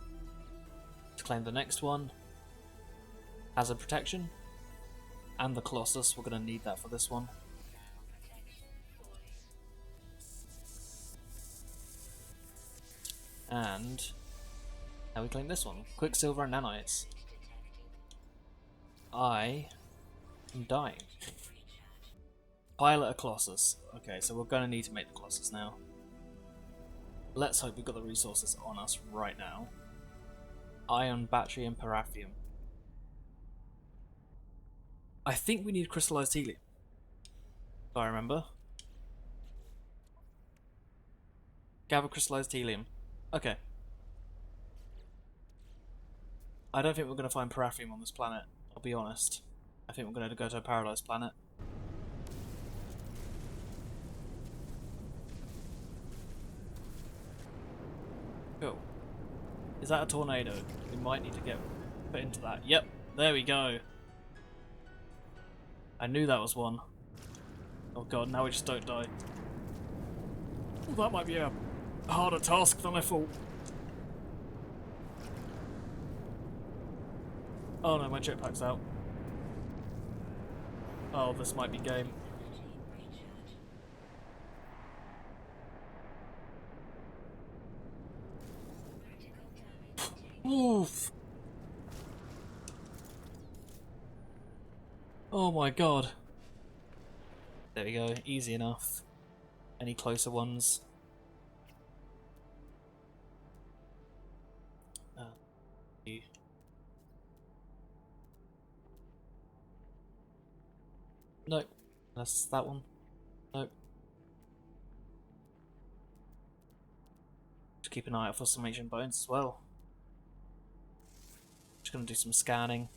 To claim the next one. Hazard protection. And the Colossus, we're going to need that for this one. And now we claim this one. Quicksilver and nanites. I am dying. Pilot a Colossus. Okay, so we're going to need to make the Colossus now. Let's hope we've got the resources on us right now. Ion, battery, and parathium. I think we need crystallized helium, if I remember. Gather crystallized helium. Okay. I don't think we're going to find parathium on this planet, I'll be honest. I think we're going to go to a paradise planet. Cool. Is that a tornado? We might need to get put into that. Yep, there we go. I knew that was one. Oh god, now we just don't die. Well, that might be a harder task than I thought. Oh no, my jetpack's out. Oh, this might be game. Oof! Oh my god. There we go, easy enough. Any closer ones? Nope. That's that one. Nope. Just keep an eye out for some ancient bones as well. Just gonna do some scanning.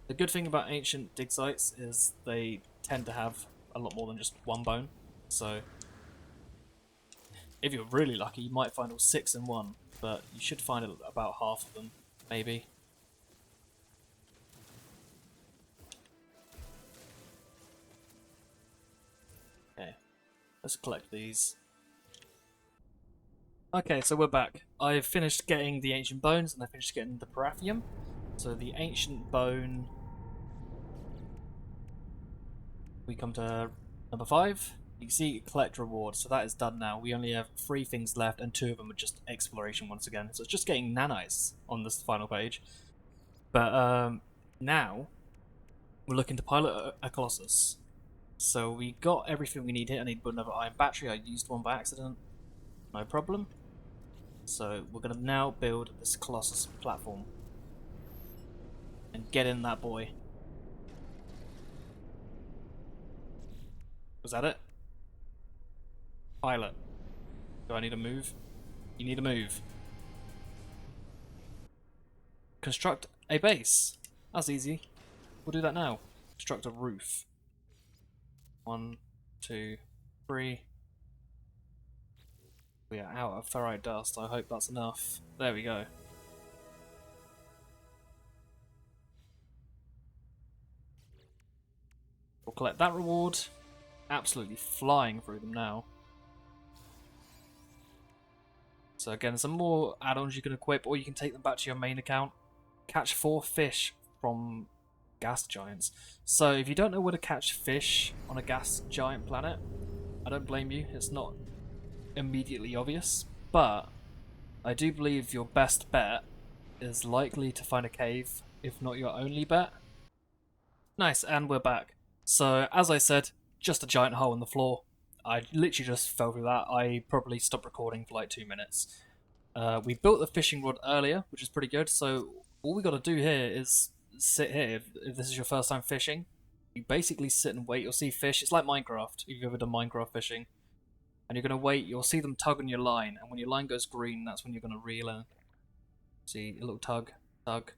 The good thing about ancient dig sites is they tend to have a lot more than just one bone. So if you're really lucky, you might find all 6 in one, but you should find about half of them, maybe. Okay, let's collect these. Okay, so we're back. I've finished getting the ancient bones and I finished getting the parathium. So the ancient bone, we come to number 5. You can see collect reward, so that is done now. We only have 3 things left and 2 of them are just exploration once again. So it's just getting nanites on this final page. But now we're looking to pilot a Colossus. So we got everything we need here. I need another iron battery. I used one by accident. No problem. So we're going to now build this Colossus platform. And get in that boy. Was that it? Pilot. Do I need to move? You need to move. Construct a base. That's easy. We'll do that now. Construct a roof. 1, 2, 3. We are out of ferrite dust. I hope that's enough. There we go. We'll collect that reward. Absolutely flying through them now. So again, some more add-ons you can equip, or you can take them back to your main account. Catch 4 fish from gas giants. So if you don't know where to catch fish on a gas giant planet, I don't blame you. It's not immediately obvious, but I do believe your best bet is likely to find a cave, if not your only bet. Nice, and we're back. So as I said, just a giant hole in the floor. I literally just fell through that. I probably stopped recording for like 2 minutes. We built the fishing rod earlier, which is pretty good. So all we got to do here is sit here. If this is your first time fishing, you basically sit and wait. You'll see fish. It's like Minecraft, if you've ever done Minecraft fishing. And you're going to wait. You'll see them tug on your line. And when your line goes green, that's when you're going to reel in. See, a little tug, tug.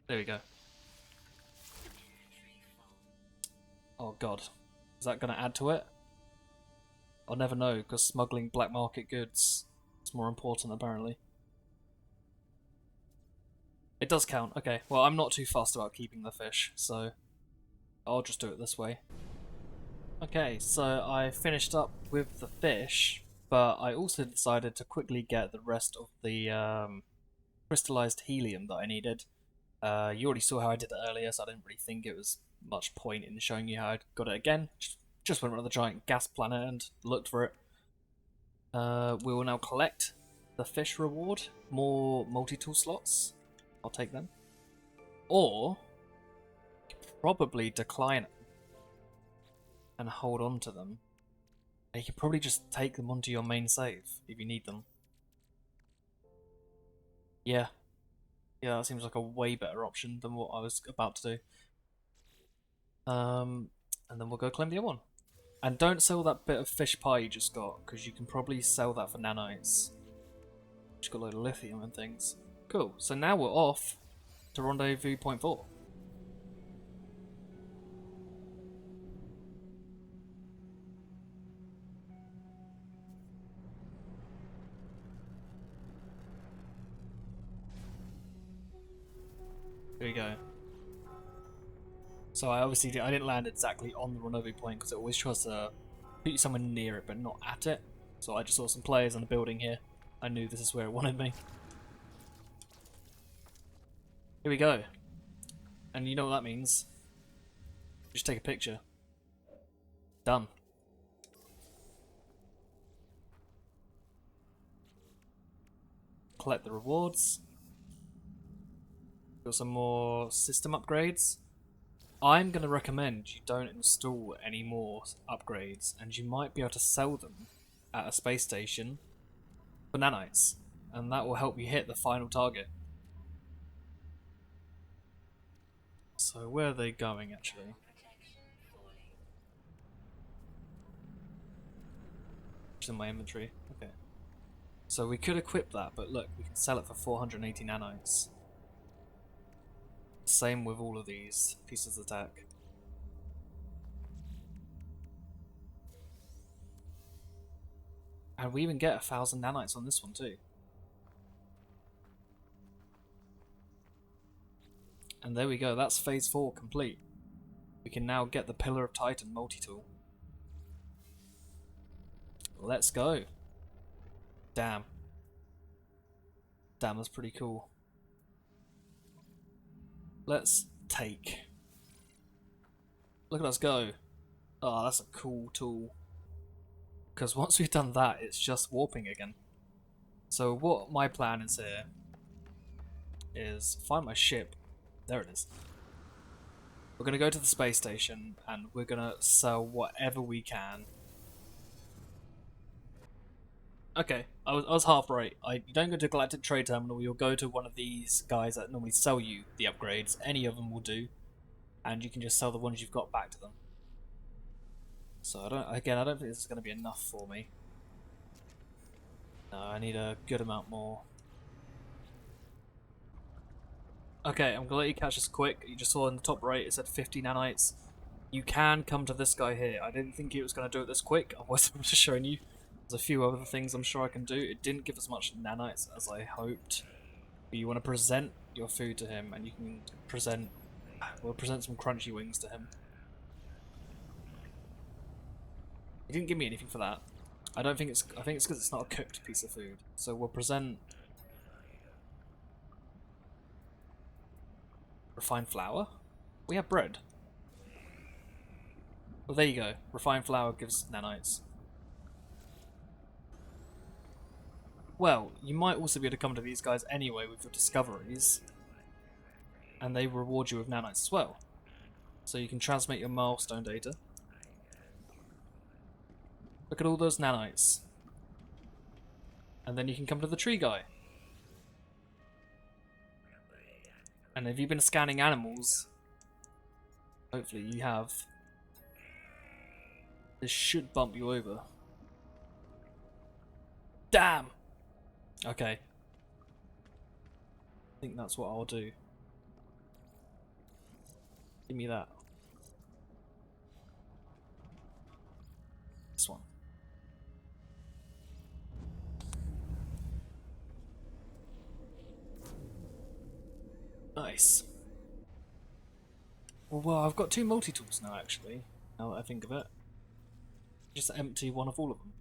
There we go. Oh god. Is that going to add to it? I'll never know, because smuggling black market goods is more important, apparently. It does count. Okay, well, I'm not too fussed about keeping the fish, so I'll just do it this way. Okay, so I finished up with the fish, but I also decided to quickly get the rest of the crystallized helium that I needed. You already saw how I did it earlier, so I didn't really think it was much point in showing you how I got it again. Just went around the giant gas planet and looked for it. We will now collect the fish reward. More multi-tool slots. I'll take them. Or probably decline them and hold on to them. And you can probably just take them onto your main save if you need them. Yeah. Yeah, that seems like a way better option than what I was about to do. And then we'll go claim the other one. And don't sell that bit of fish pie you just got, because you can probably sell that for nanites. Just got a load of lithium and things. Cool, so now we're off to Rendezvous Point 4. Here we go. So I didn't land exactly on the rendezvous point because it always tries to put you somewhere near it but not at it. So I just saw some players in the building here. I knew this is where it wanted me. Here we go. And you know what that means. Just take a picture. Done. Collect the rewards. Got some more system upgrades. I'm going to recommend you don't install any more upgrades, and you might be able to sell them at a space station for nanites, and that will help you hit the final target. So where are they going actually? Just in my inventory. Okay. So we could equip that, but look, we can sell it for 480 nanites. Same with all of these pieces of tech. And we even get 1,000 nanites on this one too. And there we go, that's phase 4 complete. We can now get the Pillar of Titan multi-tool. Let's go. Damn. Damn, that's pretty cool. Let's take. Look at us go. Oh, that's a cool tool. Because once we've done that, it's just warping again. So what my plan is here is find my ship. There it is. We're going to go to the space station and we're going to sell whatever we can. Okay, I was half right. You don't go to Galactic Trade Terminal, you'll go to one of these guys that normally sell you the upgrades. Any of them will do. And you can just sell the ones you've got back to them. So I don't think this is going to be enough for me. No, I need a good amount more. Okay, I'm going to let you catch this quick. You just saw in the top right it said 50 nanites. You can come to this guy here. I didn't think he was going to do it this quick. Otherwise I'm just showing you. There's a few other things I'm sure I can do. It didn't give as much nanites as I hoped. But you want to present your food to him and you can present... We'll present some crunchy wings to him. He didn't give me anything for that. I think it's because it's not a cooked piece of food. So we'll present refined flour. We have bread. Well, there you go. Refined flour gives nanites. Well, you might also be able to come to these guys anyway with your discoveries, and they reward you with nanites as well. So you can transmit your milestone data. Look at all those nanites. And then you can come to the tree guy. And if you've been scanning animals, hopefully you have, this should bump you over. Damn! Okay. I think that's what I'll do. Give me that. This one. Nice. Well, I've got 2 multi-tools now, actually, now that I think of it. Just empty one of all of them.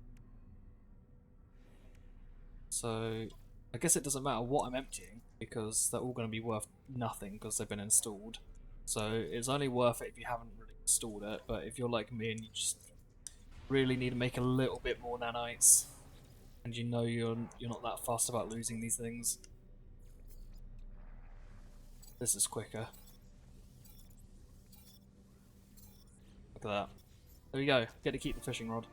So, I guess it doesn't matter what I'm emptying, because they're all going to be worth nothing because they've been installed. So, it's only worth it if you haven't really installed it, but if you're like me and you just really need to make a little bit more nanites, and you know you're not that fussed about losing these things, this is quicker. Look at that. There we go. Get to keep the fishing rod.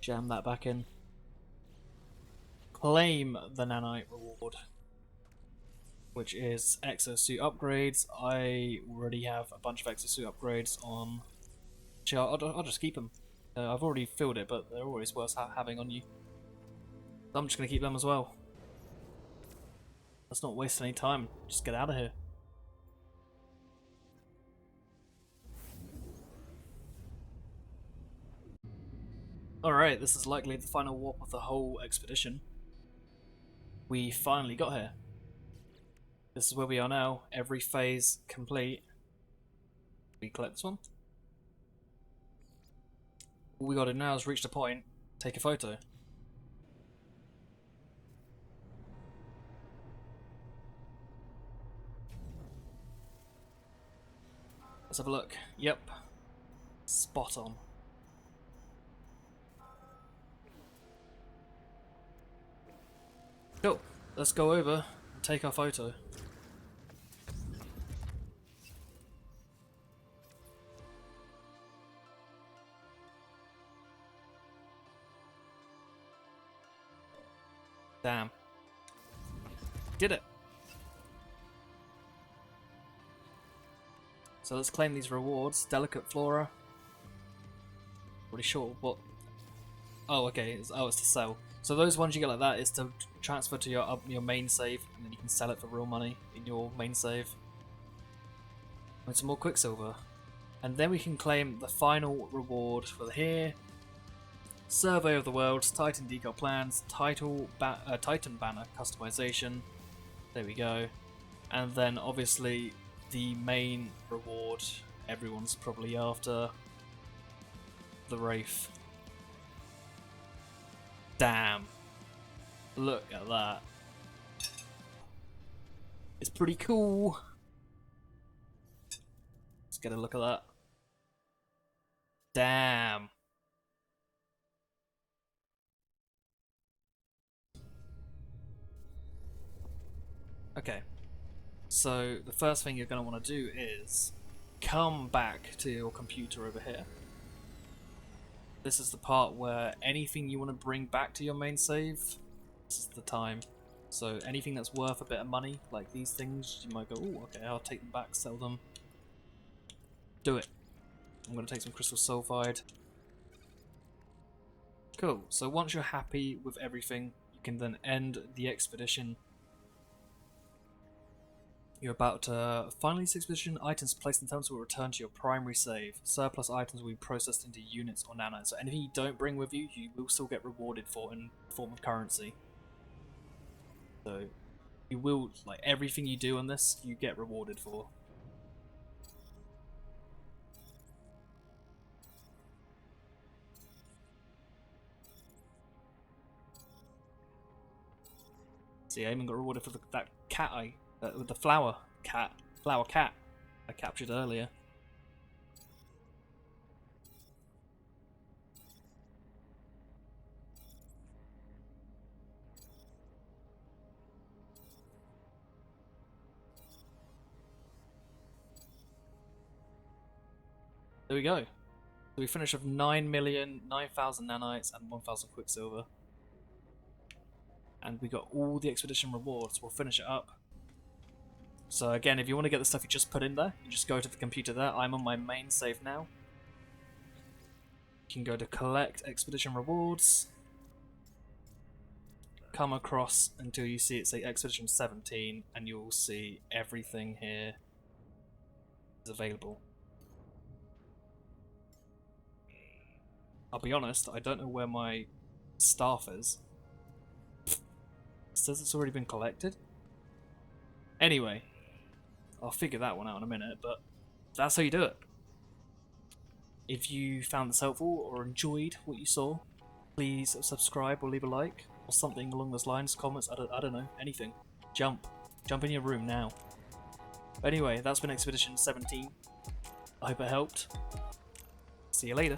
Jam that back in. Claim the nanite reward, which is exosuit upgrades. I already have a bunch of exosuit upgrades on. Actually, I'll just keep them. I've already filled it, but they're always worth having on you. So I'm just going to keep them as well. Let's not waste any time. Just get out of here. Alright, this is likely the final warp of the whole expedition. We finally got here. This is where we are now. Every phase complete. We collect this one. All we gotta do now is reach the point, take a photo. Let's have a look. Yep. Spot on. Cool. Let's go over and take our photo. Damn. Did it. So let's claim these rewards. Delicate flora. Pretty sure what. Oh, okay. It's to sell. So those ones you get like that is to transfer to your main save, and then you can sell it for real money in your main save. And some more Quicksilver. And then we can claim the final reward for here. Survey of the Worlds, Titan decal plans, Titan banner customization. There we go. And then obviously the main reward everyone's probably after. The Wraith. Damn. Look at that. It's pretty cool. Let's get a look at that. Damn. Okay. So the first thing you're going to want to do is come back to your computer over here. This is the part where anything you want to bring back to your main save, this is the time. So anything that's worth a bit of money, like these things, you might go, oh, okay, I'll take them back, sell them. Do it. I'm going to take some crystal sulfide. Cool, so once you're happy with everything, you can then end the expedition. You're about to finally this expedition. Items placed in terms will return to your primary save. Surplus items will be processed into units or nanites. So anything you don't bring with you, you will still get rewarded for in form of currency. So you will, like everything you do on this, you get rewarded for. See, I even got rewarded for that cat with the flower cat I captured earlier. There we go. So we finished with 9,000,000, 9,000 nanites, and 1,000 quicksilver. And we got all the expedition rewards. We'll finish it up. So again, if you want to get the stuff you just put in there, you just go to the computer there. I'm on my main save now. You can go to collect expedition rewards. Come across until you see it say expedition 17, and you'll see everything here is available. I'll be honest, I don't know where my staff is. says it's already been collected. Anyway, I'll figure that one out in a minute, but that's how you do it. If you found this helpful or enjoyed what you saw, please subscribe or leave a like, or something along those lines, comments, I don't know, anything. Jump in your room now. Anyway, that's been Expedition 17. I hope it helped. See you later.